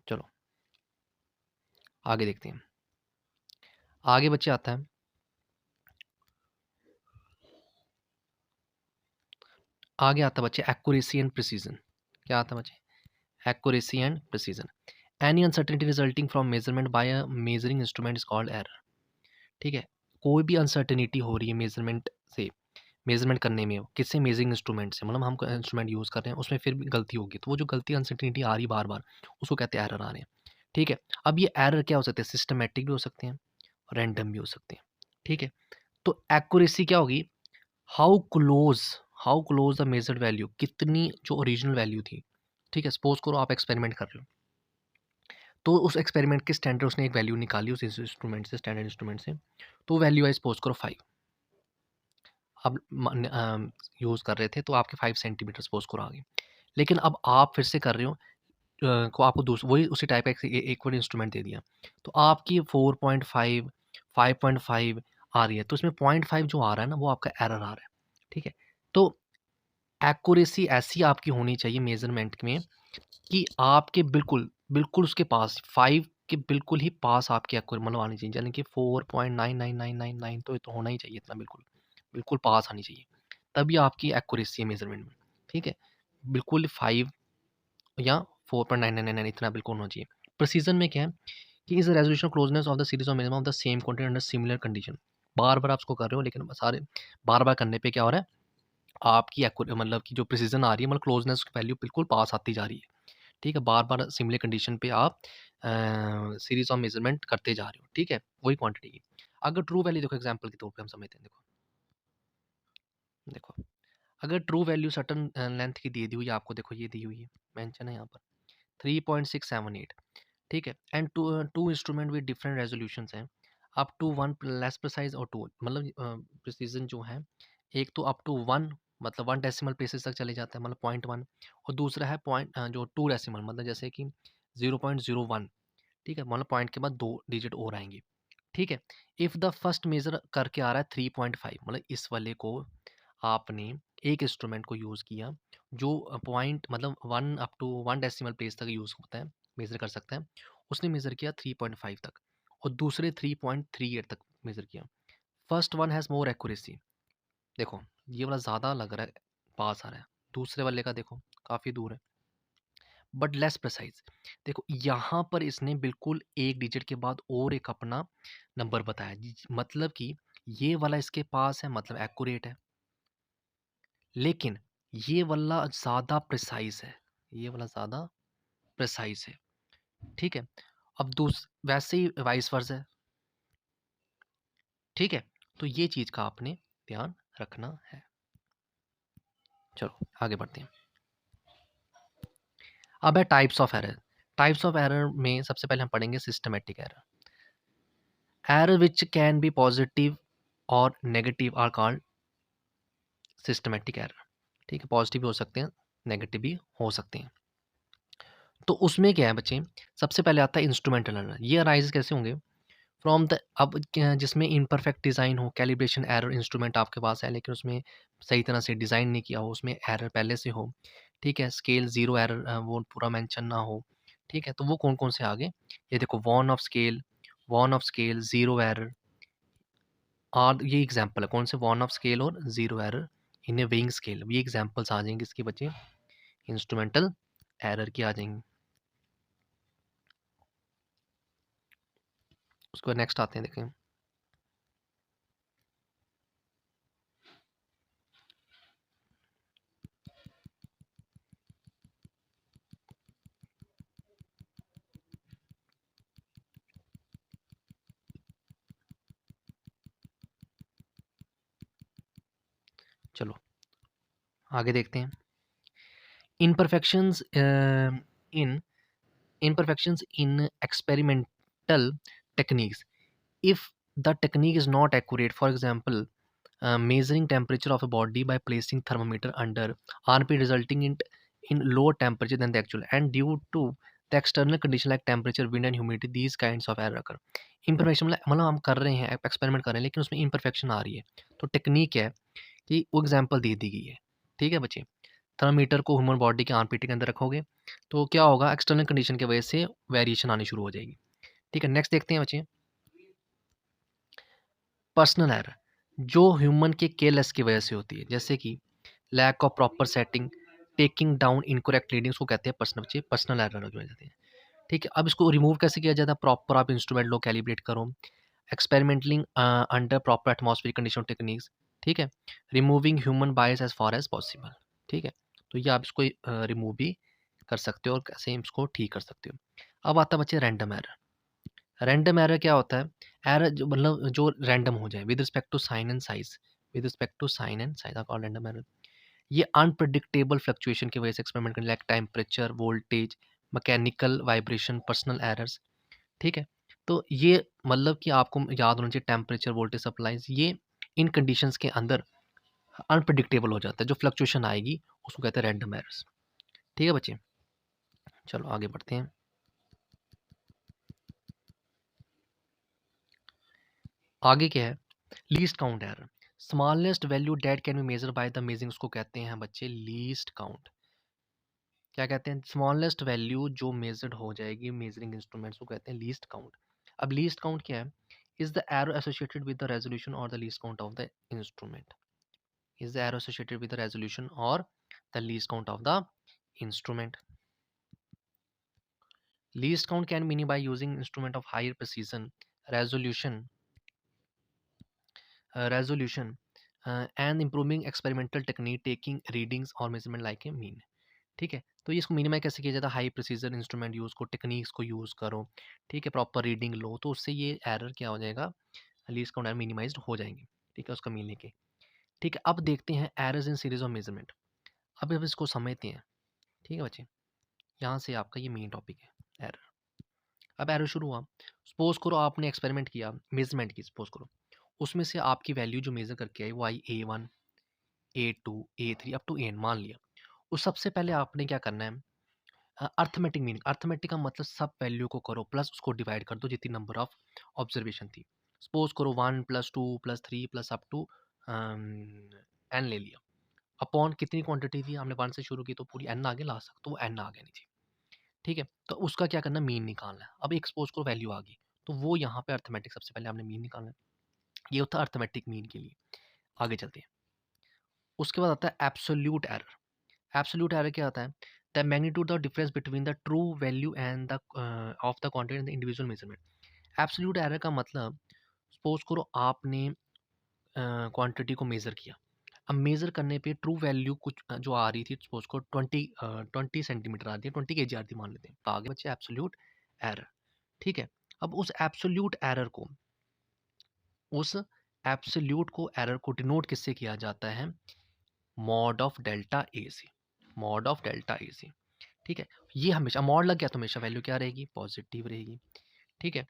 चलो आगे देखते हैं। आगे बच्चे आता है, आगे आता है बच्चे एक्यूरेसी एंड प्रिसीजन। क्या आता है बच्चे? accuracy and precision. Any uncertainty resulting from measurement by a measuring instrument is called error. ठीक है, कोई भी अनसर्टेनिटी हो रही है मेजरमेंट से, मेजरमेंट करने में, किससे? मेजरिंग इंस्ट्रूमेंट से, मतलब हम इंस्ट्रूमेंट यूज़ कर रहे हैं उसमें फिर भी गलती होगी, तो वो जो गलती अनसर्टेनिटी आ रही बार बार, उसको कहते हैं एरर आ रहे हैं। ठीक है, अब ये एरर क्या हो सकते हैं? सिस्टमेटिक भी हो सकते हैं, रैंडम भी हो सकते हैं। ठीक है, तो एक्यूरेसी क्या होगी? How close, how close the measured value, कितनी जो ओरिजिनल वैल्यू थी। ठीक है, सपोज करो आप एक्सपेरिमेंट कर रहे हो, तो उस एक्सपेरिमेंट के स्टैंडर्ड उसने एक वैल्यू निकाली उस इंस्ट्रूमेंट से, स्टैंडर्ड इंस्ट्रूमेंट से, तो वैल्यू आई सपोज करो 5। अब यूज़ कर रहे थे तो आपके 5 सेंटीमीटर सपोज करो आ गए, लेकिन अब आप फिर से कर रहे हो, को आपको वही उसी टाइप का एक और इंस्ट्रूमेंट दे दिया, तो आपकी 4.5, 5.5 आ रही है, तो इसमें 0.5 जो आ रहा है ना वो आपका एरर आ रहा है। ठीक है, तो एक्यूरेसी ऐसी आपकी होनी चाहिए मेजरमेंट में कि आपके बिल्कुल, बिल्कुल उसके पास 5 के बिल्कुल ही पास आपकी एक्यूरेट मतलब आनी चाहिए, यानी कि 4.99999 तो ये तो होना ही चाहिए इतना, बिल्कुल, बिल्कुल पास आनी चाहिए, तभी आपकी एक्यूरेसी है मेज़रमेंट में। ठीक है? बिल्कुल 5 या 4.9999 इतना बिल्कुल होना चाहिए। प्रिसिज़न में क्या है कि is the resolution closeness of the series of minimum of the same content under similar condition. बार-बार आप इसको कर रहे हो, लेकिन सारे बार-बार करने पे क्या हो रहा है, आपकी मतलब की जो प्रिसिज़न आ रही है, मतलब क्लोज़नेस की वैल्यू बिल्कुल पास आती जा रही है। ठीक है, बार-बार सिमिलर कंडीशन पे आप सीरीज़ ऑफ मेज़रमेंट करते जा रहे हो, ठीक है? वही क्वांटिटी की। अगर ट्रू वैल्यू देखो, एग्ज़ाम्पल के तौर पे हम समझते हैं, देखो, देखो, अगर ट्रू वैल्यू सर्टेन लेंथ की दे दी हुई है आपको, देखो ये दी हुई है, मेंशन है यहाँ पर 3.678, ठीक है? And two instrument with different resolutions हैं, अप टू 1 लेस प्रिसाइज़ और 2 मतलब प्रिसिज़न जो है, एक तो अप टू 1 मतलब 1 डेसिमल प्लेसेस तक चले जाते हैं, मतलब 0.1, और दूसरा है जो 2 डेसिमल मतलब जैसे कि 0.01, ठीक है? मतलब पॉइंट के बाद 2 डिजिट और आएँगे, ठीक है? इफ़ द फर्स्ट मेज़र करके आ रहा है 3.5, मतलब इस वाले को आपने एक इंस्ट्रूमेंट को यूज़ किया जो पॉइंट मतलब 1 अप टू 1 डेसिमल प्लेस तक यूज़ होता है, मेज़र कर सकता है। उसने मेज़र किया 3.5 तक और दूसरे 3.38 तक मेज़र किया। First one has more accuracy, देखो ये वाला ज़्यादा लग रहा है, पास आ रहा है। दूसरे वाले का देखो काफ़ी दूर है, बट लेस प्रिसाइज़। देखो यहाँ पर इसने बिल्कुल एक डिजिट के बाद और एक अपना नंबर बताया, मतलब कि ये वाला इसके पास है, मतलब एक्यूरेट है, लेकिन ये वाला ज़्यादा प्रिसाइज़ है, ये वाला ज़्यादा प्रिसाइज़ है, ठीक है? अब वैसे ही वाइस वर्सा है, ठीक है? तो ये चीज़ का आपने ध्यान रखना है। चलो आगे बढ़ते हैं। अब है types of error. Types of error में सबसे पहले हम पढ़ेंगे systematic error. Error which can be positive और negative are called systematic error, ठीक है? पॉजिटिव भी हो सकते हैं, नेगेटिव भी हो सकते हैं। तो उसमें क्या है बच्चे, सबसे पहले आता है इंस्ट्रूमेंटल एरर। ये अराइज कैसे होंगे? फ्रॉम द, अब जिसमें इम्परफेक्ट डिज़ाइन हो, कैलिब्रेशन एरर, इंस्ट्रूमेंट आपके पास है लेकिन उसमें सही तरह से डिज़ाइन नहीं किया हो, उसमें एरर पहले से हो, ठीक है? स्केल ज़ीरो एरर वो पूरा मेंशन ना हो, ठीक है? तो वो कौन-कौन से आ गए? ये देखो worn off scale, zero error, और ये एग्ज़ाम्पल है, कौन से? वॉन ऑफ स्केल और zero error in a weighing scale. ये एग्ज़ाम्पल्स आ जाएँगे इसके बच्चे, इंस्ट्रूमेंटल एरर की आ जाएँगी। उसके बाद नेक्स्ट आते हैं, देखें। आगे देखते हैं। Imperfections in imperfections in experimental techniques. If the technique is not accurate, for example, measuring temperature of a body by placing thermometer under armpit resulting in lower temperature than the actual, and due to the external condition like temperature, wind and humidity, these kinds of error occur. Imperfection मतलब हम कर रहे हैं, एक्सपेरिमेंट कर रहे हैं, लेकिन उसमें imperfection आ रही है, तो टेक्निक है कि वो एग्जाम्पल दे दी गई है। ठीक है बच्चे, थर्मामीटर को ह्यूमन बॉडी के आर्मपिट के अंदर रखोगे तो क्या होगा, एक्सटर्नल कंडीशन की वजह से वेरिएशन आनी शुरू हो जाएगी। ठीक है, नेक्स्ट देखते हैं बच्चे, पर्सनल एरर जो ह्यूमन के केयरलेस की वजह से होती है, जैसे कि lack of proper setting, taking down incorrect readings को कहते हैं पर्सनल, बच्चे पर्सनल एरर जो हो जाते हैं। ठीक है, अब इसको रिमूव कैसे किया जाता है, प्रॉपर आप इंस्ट्रूमेंट लो, कैलिब्रेट करो, experimenting under proper atmospheric condition techniques. ठीक है, removing human bias as far as possible. ठीक है, तो ये आप इसको रिमूव भी कर सकते हो और कैसे इसको ठीक कर सकते हो। अब आता है बच्चे रैंडम एरर। रैंडम एरर क्या होता है, एरर जो मतलब जो रैंडम हो जाए with respect to sign and size, with respect to sign and size called random error. ये अनप्रिडिक्टेबल फ्लक्चुएशन की वजह से एक्सपेरिमेंट करने, like temperature, voltage, mechanical vibration, personal errors. ठीक है, तो ये मतलब कि आपको याद होना चाहिए, टेम्परेचर, वोल्टेज, सप्लाईज, ये इन कंडीशंस के अंदर अनप्रिडिक्टेबल हो जाता है, जो फ्लक्चुएशन आएगी उसको कहते हैं रैंडम एरर्स। ठीक है बच्चे, चलो आगे बढ़ते हैं। आगे क्या है, least count error, smallest value that can be measure by the measuring, उसको कहते हैं बच्चे लीस्ट काउंट। क्या कहते हैं, स्मॉलेस्ट वैल्यू जो मेजर्ड हो जाएगी मेजरिंग इंस्ट्रूमेंट्स को कहते हैं लीस्ट काउंट। अब लीस्ट काउंट क्या है, is the error associated with the resolution और the least count of the instrument, is the arrow associated with the resolution or the least count of the instrument. Least count can be measured by using instrument of higher precision, resolution, and improving experimental technique, taking readings or measurement like a mean. ठीक है, तो ये इसको मिनिमाइज कैसे किया जाता है, हाई प्रिसीजन इंस्ट्रूमेंट यूज़ को, टेक्निक्स को यूज़ करो। ठीक है, प्रॉपर रीडिंग लो, तो उससे ये एरर क्या हो जाएगा, लीस्ट काउंट एरर मिनिमाइज्ड हो जाएंगे। ठीक है, उसका मीन लेके। ठीक है, अब देखते हैं errors in series of measurement. अब इसको समझते हैं। ठीक है बच्चे, यहाँ से आपका ये मेन टॉपिक है, एरर। अब एरर शुरू हुआ, सपोज करो आपने एक्सपेरिमेंट किया, मेजरमेंट की, सपोज करो उसमें से आपकी वैल्यू जो मेजर करके आई वो आई A1, A2, A3 up to N मान लिया। उस सबसे पहले आपने क्या करना है, अर्थमेटिक मीनिंग, अर्थमेटिक का मतलब सब वैल्यू को करो प्लस उसको डिवाइड कर दो जितनी नंबर ऑफ ऑब्जर्वेशन थी। सपोज करो 1 + 2 + 3 प्लस अप टू एन ले लिया, अपॉन कितनी क्वांटिटी थी, हमने 1 से शुरू की तो पूरी एन आगे ला सकते, तो वो एन आ गया नीचे। ठीक है, तो उसका क्या करना है, मीन निकालना है। अब एक सपोज को वैल्यू आ गई, तो वो यहाँ पे अर्थमेटिक सबसे पहले हमने मीन निकालना है, ये होता है अर्थमेटिक मीन के लिए। आगे चलते हैं, उसके बाद आता है एब्सोल्यूट एरर। एब्सोल्यूट एरर क्या होता है, the magnitude of difference between the true value and the of the quantity in the individual measurement. Absolute error का मतलब, सपोज करो आपने क्वांटिटी को मेजर किया, अब मेजर करने पे ट्रू वैल्यू कुछ जो आ रही थी, सपोज को 20 सेंटीमीटर आ रही है, 20 kg आ रही थी मान लेते हैं, तो आगे बच्चे एब्सोल्यूट एरर। ठीक है, अब उस एब्सोल्यूट को एरर को डिनोट किससे किया जाता है, मॉड ऑफ डेल्टा ए से, मॉड ऑफ डेल्टा ए से। ठीक है, ये हमेशा मॉड लग गया तो हमेशा वैल्यू क्या रहेगी, पॉजिटिव रहेगी। ठीक है,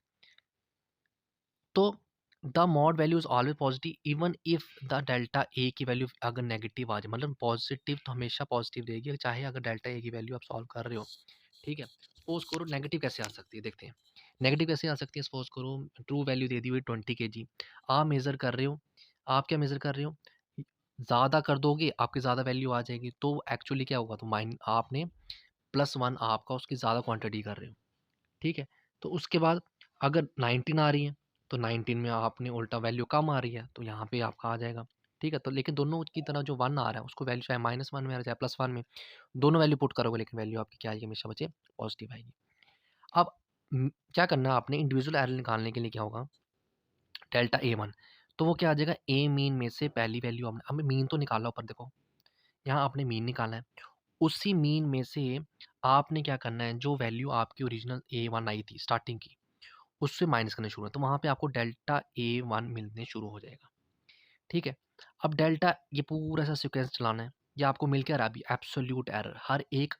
तो the mod value is always positive even if the delta A की वैल्यू अगर नेगेटिव आ जाए, मतलब पॉजिटिव तो हमेशा पॉजिटिव रहेगी, चाहे अगर डेल्टा ए की वैल्यू आप सॉल्व कर रहे हो। ठीक है, सपोज करो नेगेटिव कैसे आ सकती है, देखते हैं नेगेटिव कैसे आ सकती है। सपोज करो ट्रू वैल्यू दे दी हुई 20 kg, आप मेज़र कर रहे हो, आप क्या मेज़र कर रहे हो, ज़्यादा कर दोगे आपकी ज़्यादा वैल्यू आ जाएगी, तो एक्चुअली क्या होगा, तो माइन आपने +1 आपका उसकी ज़्यादा क्वांटिटी कर रहे हो। ठीक है, तो उसके बाद अगर 19 आ रही है, तो 19 में आपने उल्टा वैल्यू कम आ रही है, तो यहाँ पे आपका आ जाएगा। ठीक है, तो लेकिन दोनों की तरह जो 1 आ रहा है उसको वैल्यू चाहे -1 में आ रहा है चाहे +1 में, दोनों वैल्यू पुट करोगे लेकिन वैल्यू आपकी क्या आएगी, हमेशा बच्चे पॉजिटिव आएगी। अब क्या करना है आपने, इंडिविजुअल एरर निकालने के लिए क्या होगा, डेल्टा A1, तो वो क्या आ जाएगा, ए मीन में से पहली वैल्यू हमने, हमें मीन तो निकाला ऊपर देखो, यहाँ आपने मीन निकाला है, उसी मीन में से आपने क्या करना है, जो वैल्यू आपकी ओरिजिनल A1 आई थी स्टार्टिंग की, उससे माइनस करना शुरू है, तो वहाँ पे आपको डेल्टा A1 मिलने शुरू हो जाएगा। ठीक है, अब डेल्टा ये पूरा सा सीक्वेंस चलाना है। ये आपको मिल क्या रहा है अभी, एब्सोल्यूट एरर हर एक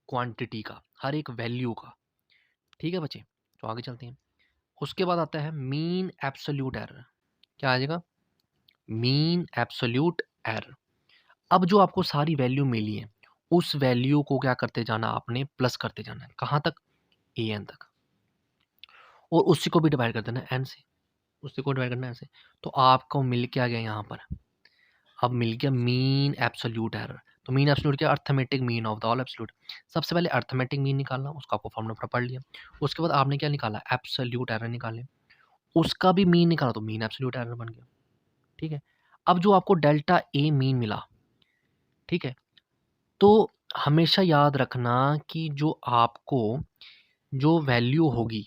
क्वांटिटी का, हर एक वैल्यू का। ठीक है बच्चे, तो आगे चलते हैं। उसके बाद आता है मीन एब्सोल्यूट एरर। क्या आ जाएगा, मीन एब्सोल्यूट एरर। अब जो आपको सारी वैल्यू मिली है उस वैल्यू को क्या करते जाना, आपने प्लस करते जाना है, कहाँ तक, ए एन तक, और उसी को भी डिवाइड कर देना एन से, उसी को डिवाइड करना है ऐसे। तो आपको मिल क्या गया यहाँ पर, अब मिल गया मीन एब्सोल्यूट एरर। तो मीन एब्सोल्यूट क्या, arithmetic mean of the all absolute. सबसे पहले अर्थमेटिक मीन निकालना, उसका आपको फॉर्मूला पढ़ लिया। उसके बाद आपने क्या निकाला, एब्सोल्यूट एरर निकाले, उसका भी मीन निकाला, तो मीन एब्सोल्यूट एरर बन गया। ठीक है, अब जो आपको डेल्टा ए मीन मिला, ठीक है, तो हमेशा याद रखना कि जो आपको जो वैल्यू होगी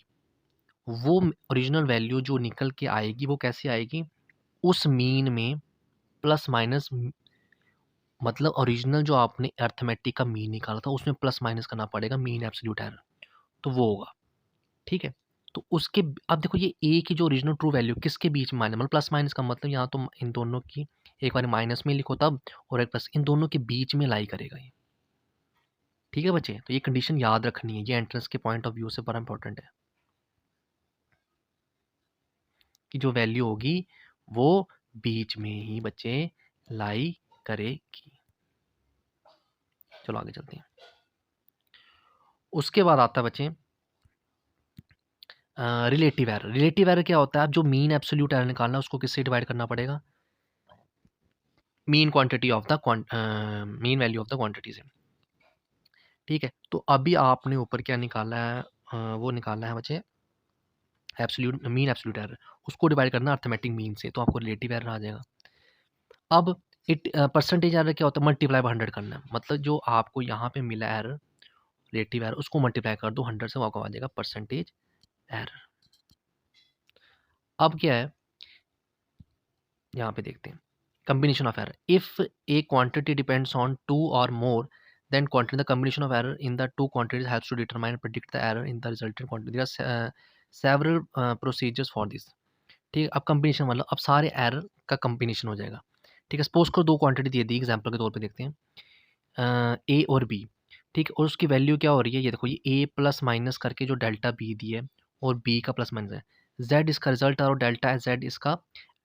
वो ओरिजिनल वैल्यू जो निकल के आएगी वो कैसे आएगी, उस मीन में प्लस माइनस, मतलब ओरिजिनल जो आपने अर्थमेटिक का मीन निकाला था उसमें प्लस माइनस करना पड़ेगा मीन एब्सोल्यूट एरर, तो वो होगा। ठीक है, तो उसके अब देखो ये ए की जो ओरिजिनल ट्रू वैल्यू किसके बीच में माइनस, मतलब प्लस माइनस का मतलब यहाँ तो इन दोनों की एक बार माइनस में लिखो तब, और एक प्लस, इन दोनों के बीच में लाई करेगा ये। ठीक है बच्चे, तो ये कंडीशन याद रखनी है, ये एंट्रेंस के पॉइंट ऑफ व्यू से बड़ा इंपॉर्टेंट है कि जो वैल्यू होगी वो बीच में ही बच्चे लाई करेगी। चलो आगे चलते हैं। उसके बाद आता है बच्चे रिलेटिव एरर। रिलेटिव एरर क्या होता है, आप जो मीन एब्सोल्यूट एरर निकालना है उसको किससे डिवाइड करना पड़ेगा, mean quantity of the mean value of the quantity से। ठीक है, तो अभी आपने ऊपर क्या निकाला है, वो निकालना है बच्चे एब्सोल्यूट मीन एब्सोल्यूट एरर, उसको डिवाइड करना अर्थमेटिक मीन से, तो आपको रिलेटिव एरर आ जाएगा। अब इट परसेंटेज एरर क्या होता है, मल्टीप्लाई बाय 100 करना है, मतलब जो आपको यहाँ पे मिला एरर रिलेटिव एरर उसको मल्टीप्लाई कर दो 100 से, वो आपको आ जाएगा परसेंटेज एरर। अब क्या है, यहाँ पे देखते हैं combination of error. If a quantity depends on two or more, then the combination of error in the two quantities helps to determine and predict the error in the resultant quantity. There are several procedures for this. ठीक है, अब कम्बिनेशन मतलब अब सारे एरर का कम्बिनेशन हो जाएगा। ठीक है, सपोज करो दो क्वांटिटी दे दी, एग्जांपल के तौर पे देखते हैं ए और बी। ठीक है, और उसकी वैल्यू क्या हो रही है, ये देखो, ये ए प्लस माइनस करके जो डेल्टा बी दी है और बी का प्लस माइनस है, जेड इसका रिजल्ट है और डेल्टा जेड इसका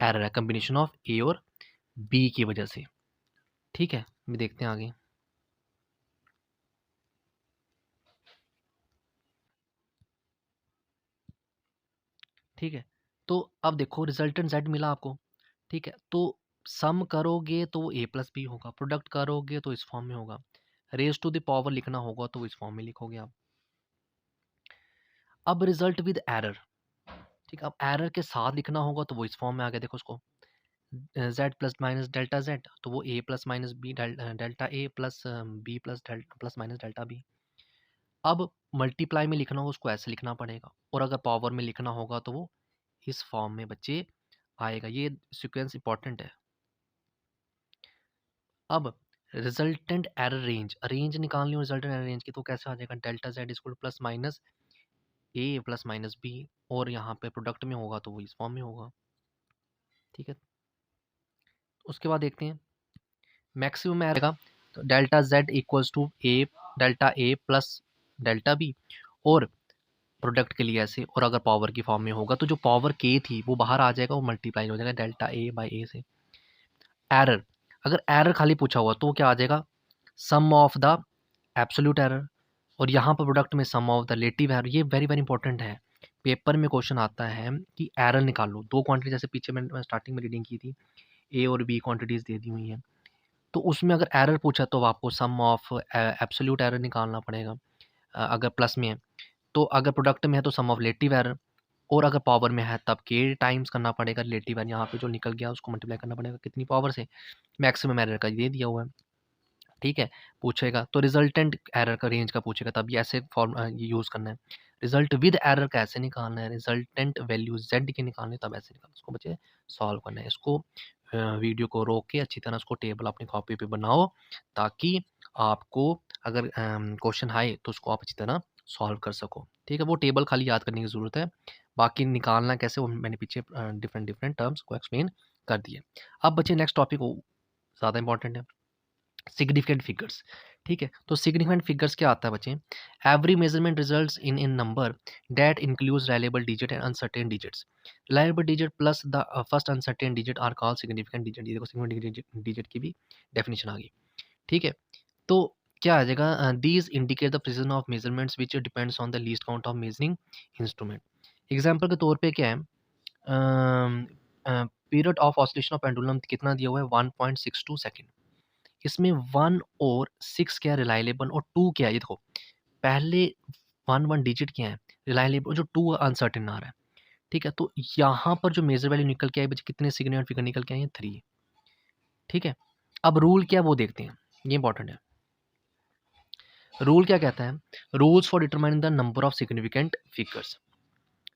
एरर है, कम्बिनेशन ऑफ ए और बी की वजह से। ठीक है, भी देखते हैं आगे। ठीक है, तो अब देखो रिजल्टेंट जेड मिला आपको। ठीक है, तो सम करोगे तो वो ए प्लस बी होगा, प्रोडक्ट करोगे तो इस फॉर्म में होगा, रेज टू द पावर लिखना होगा तो इस फॉर्म में लिखोगे आप। अब रिजल्ट विद एरर, ठीक है, अब एरर के साथ लिखना होगा तो वो इस फॉर्म में आ गया, देखो उसको Z plus minus delta Z, तो वो A plus minus B delta A plus B plus plus minus delta B. अब मल्टीप्लाई में लिखना हो उसको ऐसे लिखना पड़ेगा, और अगर पावर में लिखना होगा तो वो इस फॉर्म में बच्चे आएगा। ये सीक्वेंस इंपॉर्टेंट है। अब रिजल्टेंट एरर रेंज निकालनी हो रिजल्टेंट एरर रेंज की, तो कैसे आ जाएगा, delta Z equal plus minus A plus minus B, और यहाँ पे प्रोडक्ट में होगा तो वो इस फॉर्म में होगा। ठीक है, उसके बाद देखते हैं मैक्सिमम आएगा, तो delta Z equals to a delta A plus delta B, और प्रोडक्ट के लिए ऐसे, और अगर पावर की फॉर्म में होगा तो जो पावर के थी वो बाहर आ जाएगा, वो मल्टीप्लाई हो जाएगा डेल्टा ए बाई ए से। एरर, अगर एरर खाली पूछा हुआ तो क्या आ जाएगा, सम ऑफ द एब्सोल्यूट एरर, और यहाँ पर प्रोडक्ट में सम ऑफ द रिलेटिव एरर। ये वेरी वेरी इंपॉर्टेंट है, पेपर में क्वेश्चन आता है कि एरर निकालो, दो क्वांटिटी जैसे पीछे मैंने स्टार्टिंग में रीडिंग की थी, ए और बी क्वांटिटीज दे दी हुई हैं, तो उसमें अगर एरर पूछा तो आपको सम ऑफ एब्सोल्यूट एरर निकालना पड़ेगा, अगर प्लस में है, तो अगर प्रोडक्ट में है तो सम ऑफ रिलेटिव एरर, और अगर पावर में है तब के टाइम्स करना पड़ेगा रिलेटिव एरर, यहाँ पे जो निकल गया उसको मल्टीप्लाई करना पड़ेगा कितनी पावर से, मैक्सिमम एरर का ये दिया हुआ है। ठीक है, पूछेगा तो रिजल्टेंट एरर का रेंज का पूछेगा, तब ये ऐसे फॉर्म यूज़ करना है। रिजल्ट विद एरर का ऐसे निकालना है, रिजल्टेंट वैल्यू जेड के निकालने तब ऐसे निकालना, इसको बच्चे सॉल्व करना है। इसको वीडियो को रोक के अच्छी तरह उसको टेबल अपनी कॉपी पे बनाओ, ताकि आपको अगर क्वेश्चन आए तो उसको आप अच्छी तरह सॉल्व कर सको। ठीक है, वो टेबल खाली याद करने की ज़रूरत है, बाकी निकालना कैसे वो मैंने पीछे डिफरेंट डिफरेंट टर्म्स को एक्सप्लेन कर दिए। अब बच्चे नेक्स्ट टॉपिक ज़्यादा इंपॉर्टेंट है, सिग्निफिकेंट फिगर्स। ठीक है, तो सिग्निफिकेंट फिगर्स क्या आता है बच्चे? Every measurement results in number that includes reliable digit and uncertain digits. Reliable digit plus the first uncertain digit are called significant digit. ये देखो सिग्निफिकेंट डिजिट की भी डेफिनेशन आ गई। ठीक है, तो क्या आ जाएगा? These indicate the precision of measurements which depends on the least count of measuring instrument. Example के तौर पे क्या है, period of oscillation of pendulum कितना दिया हुआ है? 1.62 सेकेंड। इसमें 1 और 6 क्या है? रिलायबल, और 2 क्या है? ये देखो, पहले 1 डिजिट क्या है? रिलायबल, जो 2 अनसर्टेन आ रहा है। ठीक है, तो यहाँ पर जो मेजर वैल्यू निकल के आई बच्चे, कितने सिग्निफिकेंट फिगर निकल के आए हैं? 3। ठीक है, अब रूल क्या है वो देखते हैं, ये इंपॉर्टेंट है। रूल क्या कहता है? Rules for determining the number of significant figures.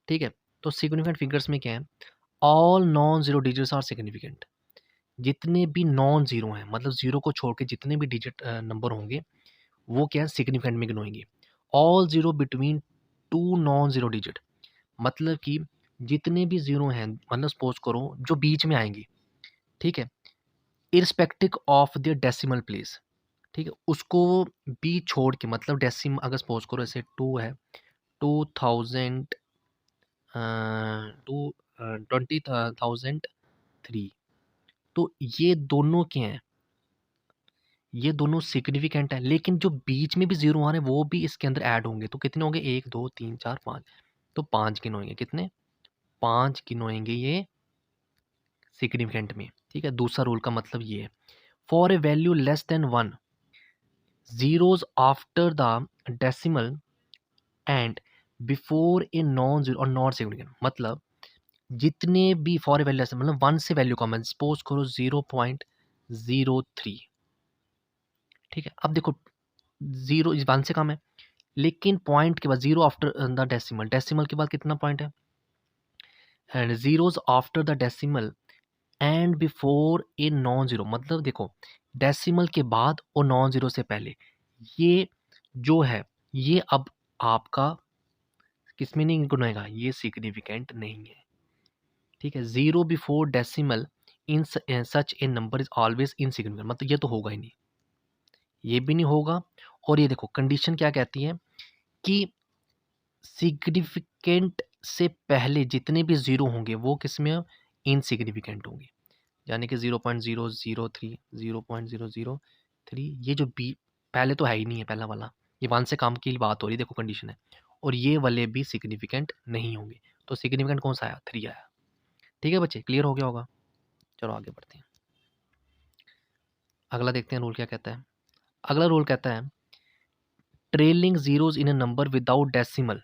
ठीक है, तो सिग्निफिकेंट फिगर्स में क्या है? All non zero digits are significant. जितने भी नॉन जीरो हैं, मतलब जीरो को छोड़ के जितने भी डिजिट नंबर होंगे, वो क्या है? सिग्निफिकेंट में गिनोएंगे। All zero between two non zero digit, मतलब कि जितने भी जीरो हैं, मतलब सपोज करो जो बीच में आएंगी, ठीक है, इरस्पेक्टिव ऑफ द डेसिमल प्लेस। ठीक है, उसको भी छोड़ के, मतलब डेसिम अगर सपोज करो ऐसे 2 है, 2000 टू 20,003, तो ये दोनों क्या हैं? ये दोनों सिग्निफिकेंट है, लेकिन जो बीच में भी जीरो आ रहे हैं वो भी इसके अंदर ऐड होंगे। तो कितने होंगे? 1 2 3 4 5, तो 5 गिनोएंगे। कितने? 5 गिनोएंगे ये सिग्निफिकेंट में। ठीक है, दूसरा रूल का मतलब ये है, for a value less than 1, zeros after the decimal and before a non zero और नॉट सिग्निफिकेंट, मतलब जितने भी फॉर ए वैल्यू लेस, मतलब 1 से वैल्यू कम है, सपोज करो 0.03। ठीक है, अब देखो जीरो 1 से कम है, लेकिन पॉइंट के बाद zero after the decimal, decimal के बाद कितना पॉइंट है? And zeros after the decimal and before a non zero, मतलब देखो डेसिमल के बाद और नॉन जीरो से पहले, ये जो है, ये अब आपका किसमें नहीं गुनेगा? ये सिग्निफिकेंट नहीं है। ठीक है, zero before decimal in such A number is always insignificant, मतलब ये तो होगा ही नहीं, ये भी नहीं होगा। और ये देखो कंडीशन क्या कहती है कि सिग्निफिकेंट से पहले जितने भी ज़ीरो होंगे वो किसमें? इनसिग्निफिकेंट होंगे। यानी कि 0.003, 0.003, ये जो बी पहले तो है ही नहीं है, पहला वाला, ये 1 से कम की बात हो रही है, देखो कंडीशन है। और ये वाले भी सिग्निफिकेंट नहीं होंगे। तो सिग्निफिकेंट कौन सा आया? 3 आया। ठीक है बच्चे, क्लियर हो गया होगा? चलो आगे बढ़ते हैं। अगला देखते हैं रूल क्या कहता है। अगला रूल कहता है, trailing zeros in a number without decimal,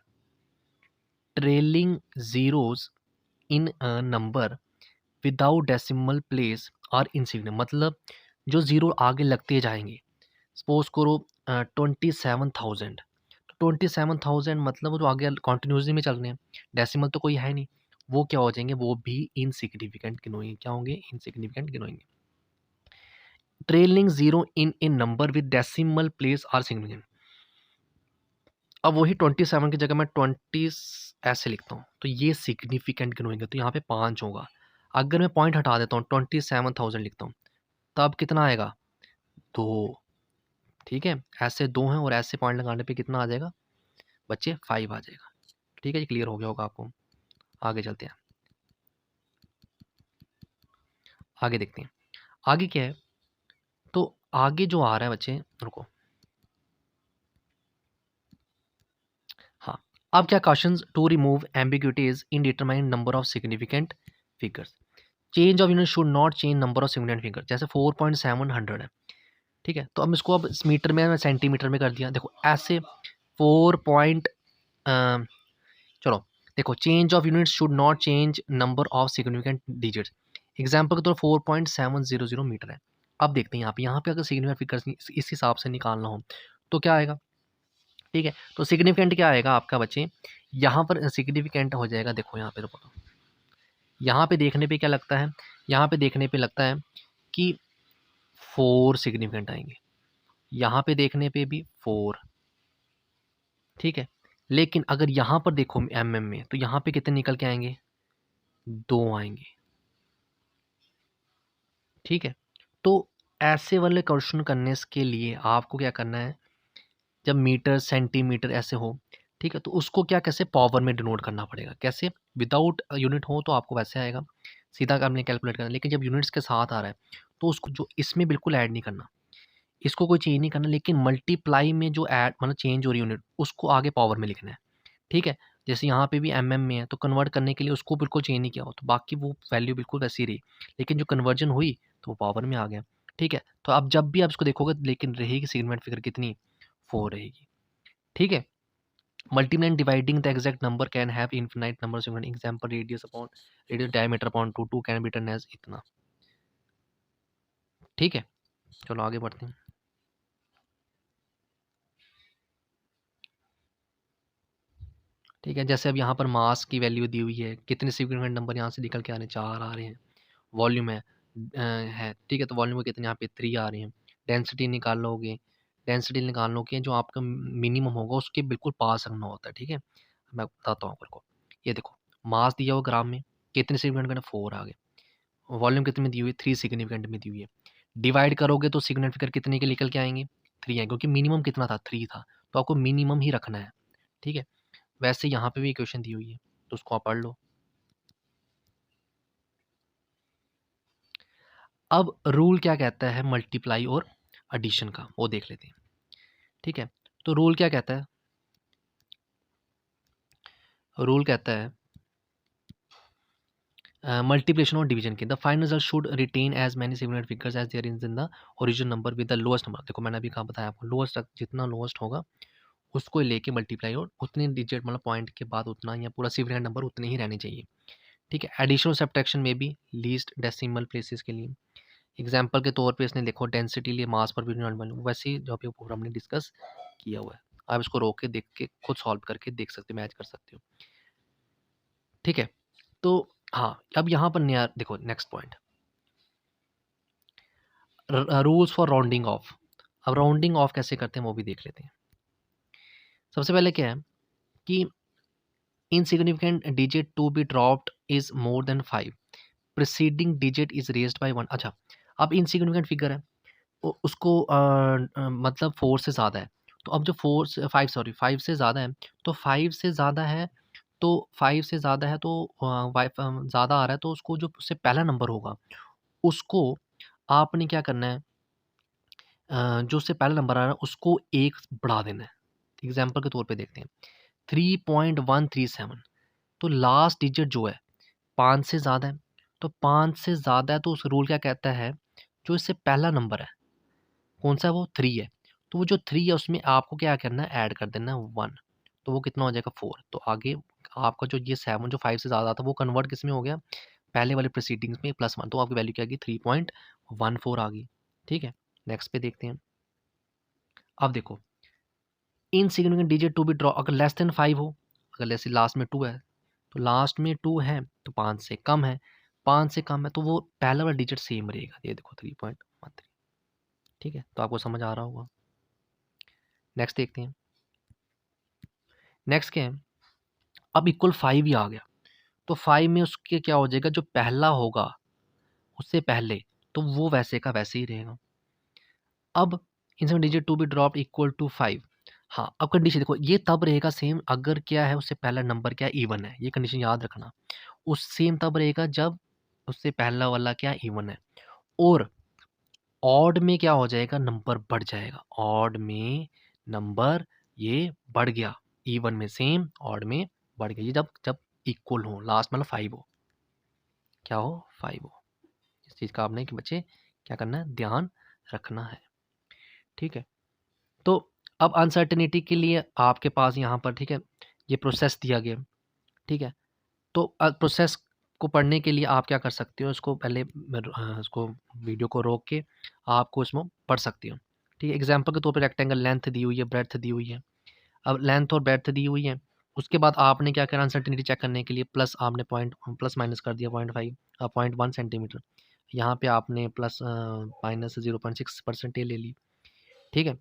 trailing zeros in a number without decimal place are insignificant, मतलब जो ज़ीरो आगे लगते जाएंगे। सपोज करो 27,000, तो 27,000 मतलब वो जो आगे कॉन्टिन्यूसली में चल रहे हैं, डेसिमल तो कोई है नहीं, वो क्या हो जाएंगे? वो भी इनसिग्निफिकेंट गिनोएंगे। क्या होंगे? इनसिग्निफिकेंट गिनोएंगे। Trailing zero in in number with decimal place are significant. अब वही 27 की जगह मैं 20 ऐसे लिखता हूँ, तो ये सिग्निफिकेंट गिनोएंगे, तो यहाँ पे 5 होगा। अगर मैं पॉइंट हटा देता हूँ, 27,000 लिखता हूँ, तब कितना आएगा? 2। ठीक है, ऐसे 2 हैं और ऐसे पॉइंट लगाने पे कितना आ जाएगा बच्चे? 5 आ जाएगा। ठीक है जी, क्लियर हो गया होगा आपको? आगे चलते हैं, आगे देखते हैं आगे क्या है। तो आगे जो आ रहा है बच्चे, रुको, हाँ, अब क्या questions to remove ambiguities in determine number of significant figures. Change of unit should not change number of significant figure. जैसे 4.700 है, ठीक है, तो अब इसको अब इस मीटर में सेंटीमीटर में कर दिया। देखो ऐसे 4 पॉइंट, चलो देखो, change of unit should not change number of significant digits. Example के तौर 4.700 मीटर है। अब देखते हैं यहाँ पे अगर सिग्निफिकेंट फिगर्स इस हिसाब से निकालना हो तो क्या आएगा? ठीक है, तो सिग्निफिकेंट क्या आएगा आपका बच्चे? यहाँ पर सिग्निफिकेंट हो जाएगा, देखो यहाँ पे तो, यहाँ पे देखने पे क्या लगता है? यहाँ पे देखने पे लगता है कि 4 सिग्निफिकेंट आएंगे, यहाँ पे देखने पे भी 4। ठीक है, लेकिन अगर यहाँ पर देखो एमएम में, तो यहाँ पे कितने निकल के आएंगे? 2 आएंगे। ठीक है, तो ऐसे वाले क्वेश्चन करने के लिए आपको क्या करना है, जब मीटर सेंटीमीटर ऐसे हो, ठीक है, तो उसको क्या कैसे पावर में डिनोट करना पड़ेगा। कैसे? विदाउट यूनिट हो तो आपको वैसे आएगा, सीधा आपने कैलकुलेट करना, लेकिन जब यूनिट्स के साथ आ रहा है तो उसको जो इसमें बिल्कुल ऐड नहीं करना, इसको कोई चेंज नहीं करना, लेकिन मल्टीप्लाई में जो ऐड मतलब चेंज हो रही यूनिट उसको आगे पावर में लिखना है। ठीक है? जैसे यहाँ पे भी एमएम में है तो कन्वर्ट करने के लिए उसको बिल्कुल चेंज नहीं किया हो, तो बाकी वो वैल्यू बिल्कुल वैसी रही, लेकिन जो कन्वर्जन हुई तो वो पावर में आ गया। ठीक है? तो अब जब भी आप इसको देखोगे लेकिन रहेगी सिग्निफिकेंट फिगर कितनी? 4 रहेगी। ठीक है? Multiplying and dividing the exact number can have infinite numbers. Example, radius diameter upon 2 can be written as इतना। ठीक है, चलो आगे बढ़ते हैं। ठीक है, जैसे अब यहाँ पर मास की वैल्यू दी हुई है, कितने सिग्निफिकेंट नंबर यहाँ से निकल के आ रहे हैं? 4 आ रहे हैं। वॉल्यूम है, ठीक है, तो वॉल्यूम में कितने यहाँ पे 3 आ रहे हैं। डेंसिटी निकालोगे, डेंसिटी निकालने जो आपका मिनिमम होगा उसके बिल्कुल पास रखना होता है। ठीक है, मैं बताता हूँ आपको। ये देखो, मास दिया हुआ ग्राम में, कितने सिग्निफिकेंट? 4 आ गए। वॉल्यूम कितने में दी हुई है? 3 सिग्निफिकेंट में दी हुई है। डिवाइड करोगे तो सिग्निफिकेंट कितने के निकल के आएंगे? 3 है, क्योंकि मिनिमम कितना था? 3 था, तो आपको मिनिमम ही रखना है। ठीक है, वैसे यहाँ पे भी इक्वेशन दी हुई है तो उसको आप पढ़ लो। अब रूल क्या कहता है मल्टीप्लाई और एडिशन का, वो देख लेते हैं। ठीक है, तो रूल क्या कहता है? रूल कहता है मल्टीप्लिकेशन और डिवीजन की, the final result should retain as many significant figures as there in the original number with the lowest number. देखो मैंने अभी कहा बताया आपको, लोएस्ट जितना लोएस्ट होगा उसको लेके मल्टीप्लाई, और उतने डिजिट मतलब पॉइंट के बाद उतना या पूरा सिग्निफिकेंट नंबर उतने ही रहने चाहिए। ठीक है, एडिशन और सब्ट्रैक्शन में भी लीस्ट डेसिमल प्लेसेस के लिए। एग्जाम्पल के तौर पे इसने देखो डेंसिटी लिए मास पर भी वैसे ही जो अभी ऊपर हमने डिस्कस किया हुआ है। आप इसको रोक के देख के खुद सॉल्व करके देख सकते हो, मैच कर सकते हो। ठीक है, तो हाँ, अब यहाँ पर नया देखो next point, rules for rounding off. अब राउंडिंग ऑफ कैसे करते हैं वो भी देख लेते हैं। सबसे पहले क्या है कि insignificant digit to be dropped is more than 5, preceding digit is raised by 1। अच्छा, अब इनसिग्निफिकेंट फिगर है, उसको मतलब 4 से ज़्यादा है, तो अब जो 4 से 5 सॉरी 5 से ज़्यादा है, तो 5 से ज़्यादा है, तो 5 से ज़्यादा है तो ज़्यादा आ रहा है, तो उसको जो उससे पहला नंबर होगा उसको आपने क्या करना है, जो उससे पहला नंबर आ रहा है उसको 1 बढ़ा देना है। एग्ज़ाम्पल के तौर पे देखते हैं, 3.137, तो लास्ट डिजिट जो है 5 से ज़्यादा है, तो 5 से ज़्यादा है तो उस रूल क्या कहता है, जो इससे पहला नंबर है कौन-सा है वो? 3 है। तो वो जो 3 है उसमें आपको क्या करना है, ऐड कर देना है 1, तो वो कितना हो जाएगा? 4। तो आगे आपका जो ये 7 जो 5 से ज़्यादा था वो कन्वर्ट किसमें हो गया? पहले वाले प्रीसीडिंग्स में +1, तो आपकी वैल्यू क्या आ गई? 3.14 आ गई। ठीक है, नेक्स्ट पे देखते हैं। अब देखो, insignificant digit to be draw, अगर लेस देन 5 हो, अगर जैसे लास्ट में 2 है, तो लास्ट में 2 है तो 5 से कम है, 5 से कम है तो वो पहला वाला डिजिट सेम रहेगा। ये देखो 3.13। ठीक है, तो आपको समझ आ रहा होगा। नेक्स्ट देखते हैं। नेक्स्ट क्या है, अब इक्वल 5 ही आ गया, तो 5 में उसके क्या हो जाएगा, जो पहला होगा उससे पहले, तो वो वैसे का वैसे ही रहेगा। अब in seven digit to be dropped equal to 5। हाँ, अब कंडीशन देखो, ये तब रहेगा सेम अगर क्या है, उससे पहला नंबर क्या इवन है, ये कंडीशन याद रखना। उस सेम तब रहेगा जब उससे पहला वाला क्या इवन है, और ऑड में क्या हो जाएगा, नंबर बढ़ जाएगा। ऑड में नंबर ये बढ़ गया, इवन में सेम, ऑड में बढ़ गया। ये जब जब इक्वल हो, लास्ट मतलब 5 हो, क्या हो, 5 हो। इस चीज़ का आपने कि बच्चे क्या करना है, ध्यान रखना है। ठीक है, तो अब अनसर्टेनिटी के लिए आपके पास यहाँ पर, ठीक है, ये प्रोसेस दिया गया। ठीक है, तो प्रोसेस को पढ़ने के लिए आप क्या कर सकते हो, इसको पहले इसको वीडियो को रोक के आपको इसमें पढ़ सकते हो। ठीक है, एग्जांपल के तौर पे रेक्टेंगल लेंथ दी हुई है, ब्रेड्थ दी हुई है। अब लेंथ और ब्रेड्थ दी हुई है, उसके बाद आपने क्या करा, अनसर्टेनिटी चेक करने के लिए प्लस आपने पॉइंट प्लस माइनस कर दिया 0.5 0.1 सेंटीमीटर, यहाँ पे आपने प्लस माइनस 0.6% ले ली। ठीक है,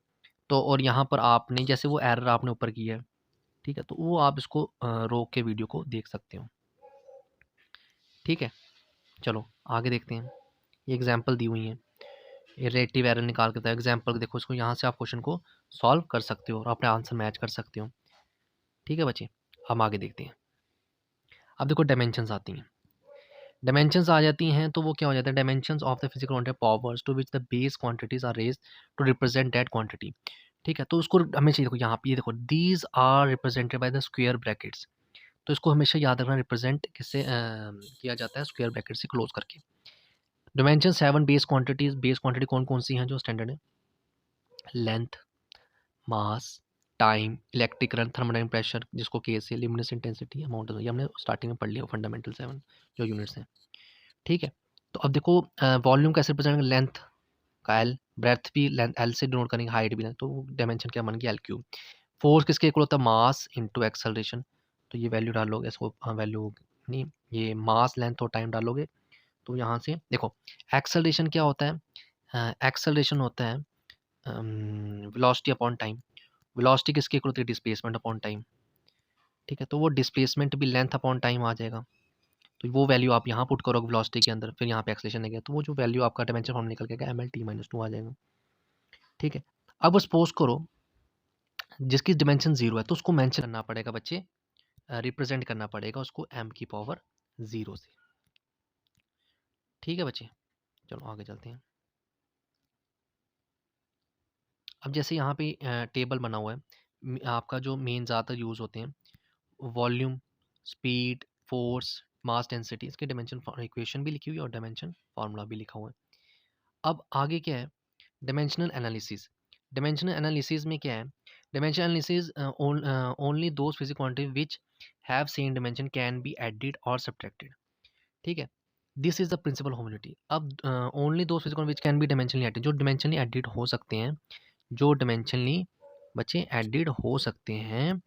तो और यहाँ पर आपने जैसे वो एरर आपने ऊपर किया है, ठीक है, तो वो आप इसको रोक के वीडियो को देख सकते हो। ठीक है, चलो आगे देखते हैं। ये एग्जांपल दी हुई हैं, रिलेटिव एरर निकाल के बताओ। एग्जाम्पल देखो, इसको यहाँ से आप क्वेश्चन को सॉल्व कर सकते हो और अपने आंसर मैच कर सकते हो। ठीक है बच्चे, हम आगे देखते हैं। अब देखो डायमेंशंस आती हैं। डायमेंशंस आ जाती हैं तो वो क्या हो जाता है, dimensions of the physical quantity powers to which the base quantities are raised to represent that quantity. ठीक है, तो उसको हमेशा देखो, यहाँ पे ये देखो, these are represented by the square brackets. तो इसको हमेशा याद रखना, रिप्रेजेंट किससे किया जाता है, स्क्वायर ब्रैकेट से क्लोज करके। Dimension 7 base quantities. Base quantity कौन कौन सी हैं जो स्टैंडर्ड है? Length, mass, time, electric current, thermodynamic pressure, जिसको के से, लिमिनस इंटेंसिटी, अमाउंट, ये हमने स्टार्टिंग में पढ़ लिया, फंडामेंटल 7 जो यूनिट्स हैं। ठीक है, तो अब देखो वॉल्यूम कैसे रिप्रेजेंट करेंगे, लेंथ का एल, ब्रेथ भी लेंथ एल से डिनोट करेंगे, हाइट भी लेंथ, तो डायमेंशन क्या बन गया, एल क्यूब। फोर्स किसके इक्वल होता है, मास इंटू एक्सेलरेशन। तो ये वैल्यू डालोगे, इसको वैल्यू नहीं, ये मास, लेंथ और टाइम डालोगे, तो यहाँ से देखो एक्सेलरेशन क्या होता है, एक्सेलरेशन होता है वेलोसिटी अपॉन टाइम। वेलोसिटी किसके इक्वल होती है, डिस्प्लेसमेंट अपॉन टाइम। ठीक है, तो वो डिस्प्लेसमेंट भी लेंथ अपॉन टाइम आ जाएगा। तो वो वैल्यू आप यहाँ पुट करोगे वेलोसिटी के अंदर, फिर यहाँ पे एक्सेलरेशन है गया, तो वो जो वैल्यू आपका डायमेंशन फॉर्म निकल के एम एल टी माइनस 2 आ जाएगा। ठीक है, अब सपोज करो जिसकी डिमेंशन 0 है, तो उसको मेंशन करना पड़ेगा बच्चे, रिप्रेजेंट करना पड़ेगा उसको m की पावर 0 से। ठीक है बच्चे, चलो आगे चलते हैं। अब जैसे यहाँ पे टेबल बना हुआ है, आपका जो मेन ज़्यादातर यूज़ होते हैं, वॉल्यूम, स्पीड, फोर्स, मास, डेंसिटी, इसके डायमेंशन इक्वेशन भी लिखी हुई है और डायमेंशन फार्मूला भी लिखा हुआ है। अब आगे क्या है, डायमेंशनल एनालिसिस। डायमेंशनल एनालिसिस में क्या है, dimension analysis only those physical quantity which have same dimension can be added और सब्ट्रैक्टेड। ठीक है, दिस इज द प्रिंसिपल होमोलिटी। अब only those physical which can be dimensionally added, जो डायमेंशनली एडिड हो सकते हैं, जो डायमेंशनली बच्चे एडिड हो सकते हैं,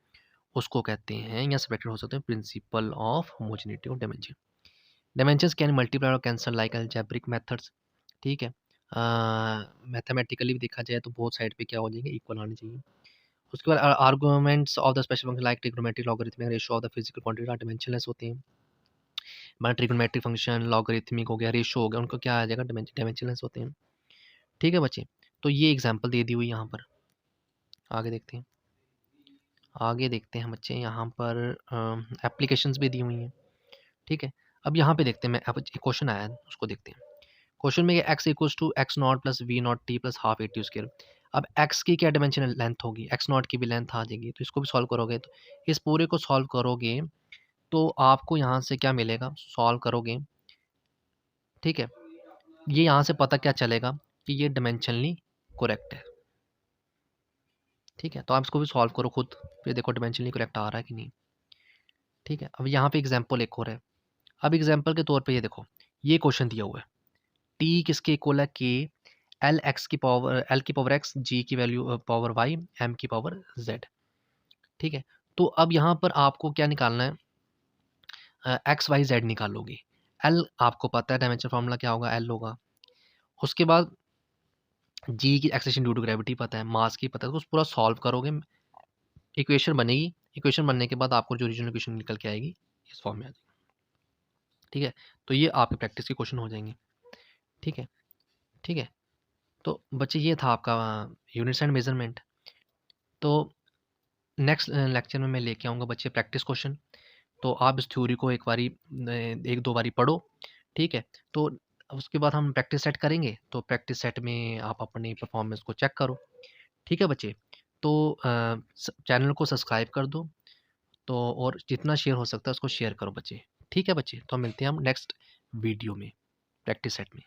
उसको कहते हैं, या सब्ट्रैक्टेड हो सकते हैं, principle of homogeneity of dimension. Dimensions can multiply और कैंसल लाइक अलजेब्रिक मेथड्स। ठीक है, मैथमेटिकली भी देखा जाए तो बोथ साइड पे क्या हो जाएंगे, इक्वल आने चाहिए। उसके बाद arguments of the special function like trigonometric, logarithmic, ratio of the physical quantity are dimensionless होते हैं। मान ट्रिग्नोमेट्रिक फंक्शन, लॉगरिथमिक हो गया, रेशियो हो गया, उनको क्या आ जाएगा, डायमेंशनलेस होते हैं। ठीक है बच्चे, तो ये एग्जांपल दे दी हुई यहाँ पर। आगे देखते हैं, आगे देखते हैं बच्चे, यहाँ पर एप्लीकेशंस भी दी हुई हैं। ठीक है, अब यहाँ पे देखते हैं, मैं अब क्वेश्चन आया है उसको देखते हैं। क्वेश्चन में x equals to x not plus v not t plus half a t square. अब एक्स की क्या डायमेंशन लेंथ होगी, एक्स नॉट की भी लेंथ आ जाएगी, तो इसको भी सॉल्व करोगे, तो इस पूरे को सॉल्व करोगे तो आपको यहाँ से क्या मिलेगा, सॉल्व करोगे। ठीक है, ये यहाँ से पता क्या चलेगा कि ये डायमेंशनली करेक्ट है। ठीक है, तो आप इसको भी सॉल्व करो खुद, फिर देखो डायमेंशनली करेक्ट आ रहा है कि नहीं। ठीक है, अब यहाँ पे एग्जाम्पल एक और है। अब एग्जाम्पल के तौर पर ये देखो, ये क्वेश्चन दिया हुआ है, टी किसके इक्वल है, के एल एक्स की पावर, एल की पावर एक्स, जी की वैल्यू पावर वाई, एम की पावर जेड। ठीक है, तो अब यहाँ पर आपको क्या निकालना है, एक्स वाई जेड निकालोगे। एल आपको पता है डायमेंशन फार्मूला क्या होगा, एल होगा। उसके बाद जी की एक्सेलेरेशन ड्यू टू ग्रेविटी पता है, मास की पता है, तो पूरा सॉल्व करोगे, इक्वेशन बनेगी। इक्वेशन बनने के बाद आपको जो ओरिजिनल इक्वेशन निकल के आएगी, इस फॉर्म में आ जाएगी। ठीक है, तो ये आपके प्रैक्टिस के क्वेश्चन हो जाएंगे। ठीक है, ठीक है, तो बच्चे ये था आपका यूनिट्स एंड मेजरमेंट। तो नेक्स्ट लेक्चर में मैं लेके आऊँगा बच्चे प्रैक्टिस क्वेश्चन, तो आप इस थ्योरी को एक बारी, एक दो बारी पढ़ो। ठीक है, तो उसके बाद हम प्रैक्टिस सेट करेंगे, तो प्रैक्टिस सेट में आप अपनी परफॉर्मेंस को चेक करो। ठीक है बच्चे, तो चैनल को सब्सक्राइब कर दो, तो और जितना शेयर हो सकता है उसको शेयर करो बच्चे। ठीक है बच्चे, तो मिलते हैं हम नेक्स्ट वीडियो में प्रैक्टिस सेट में।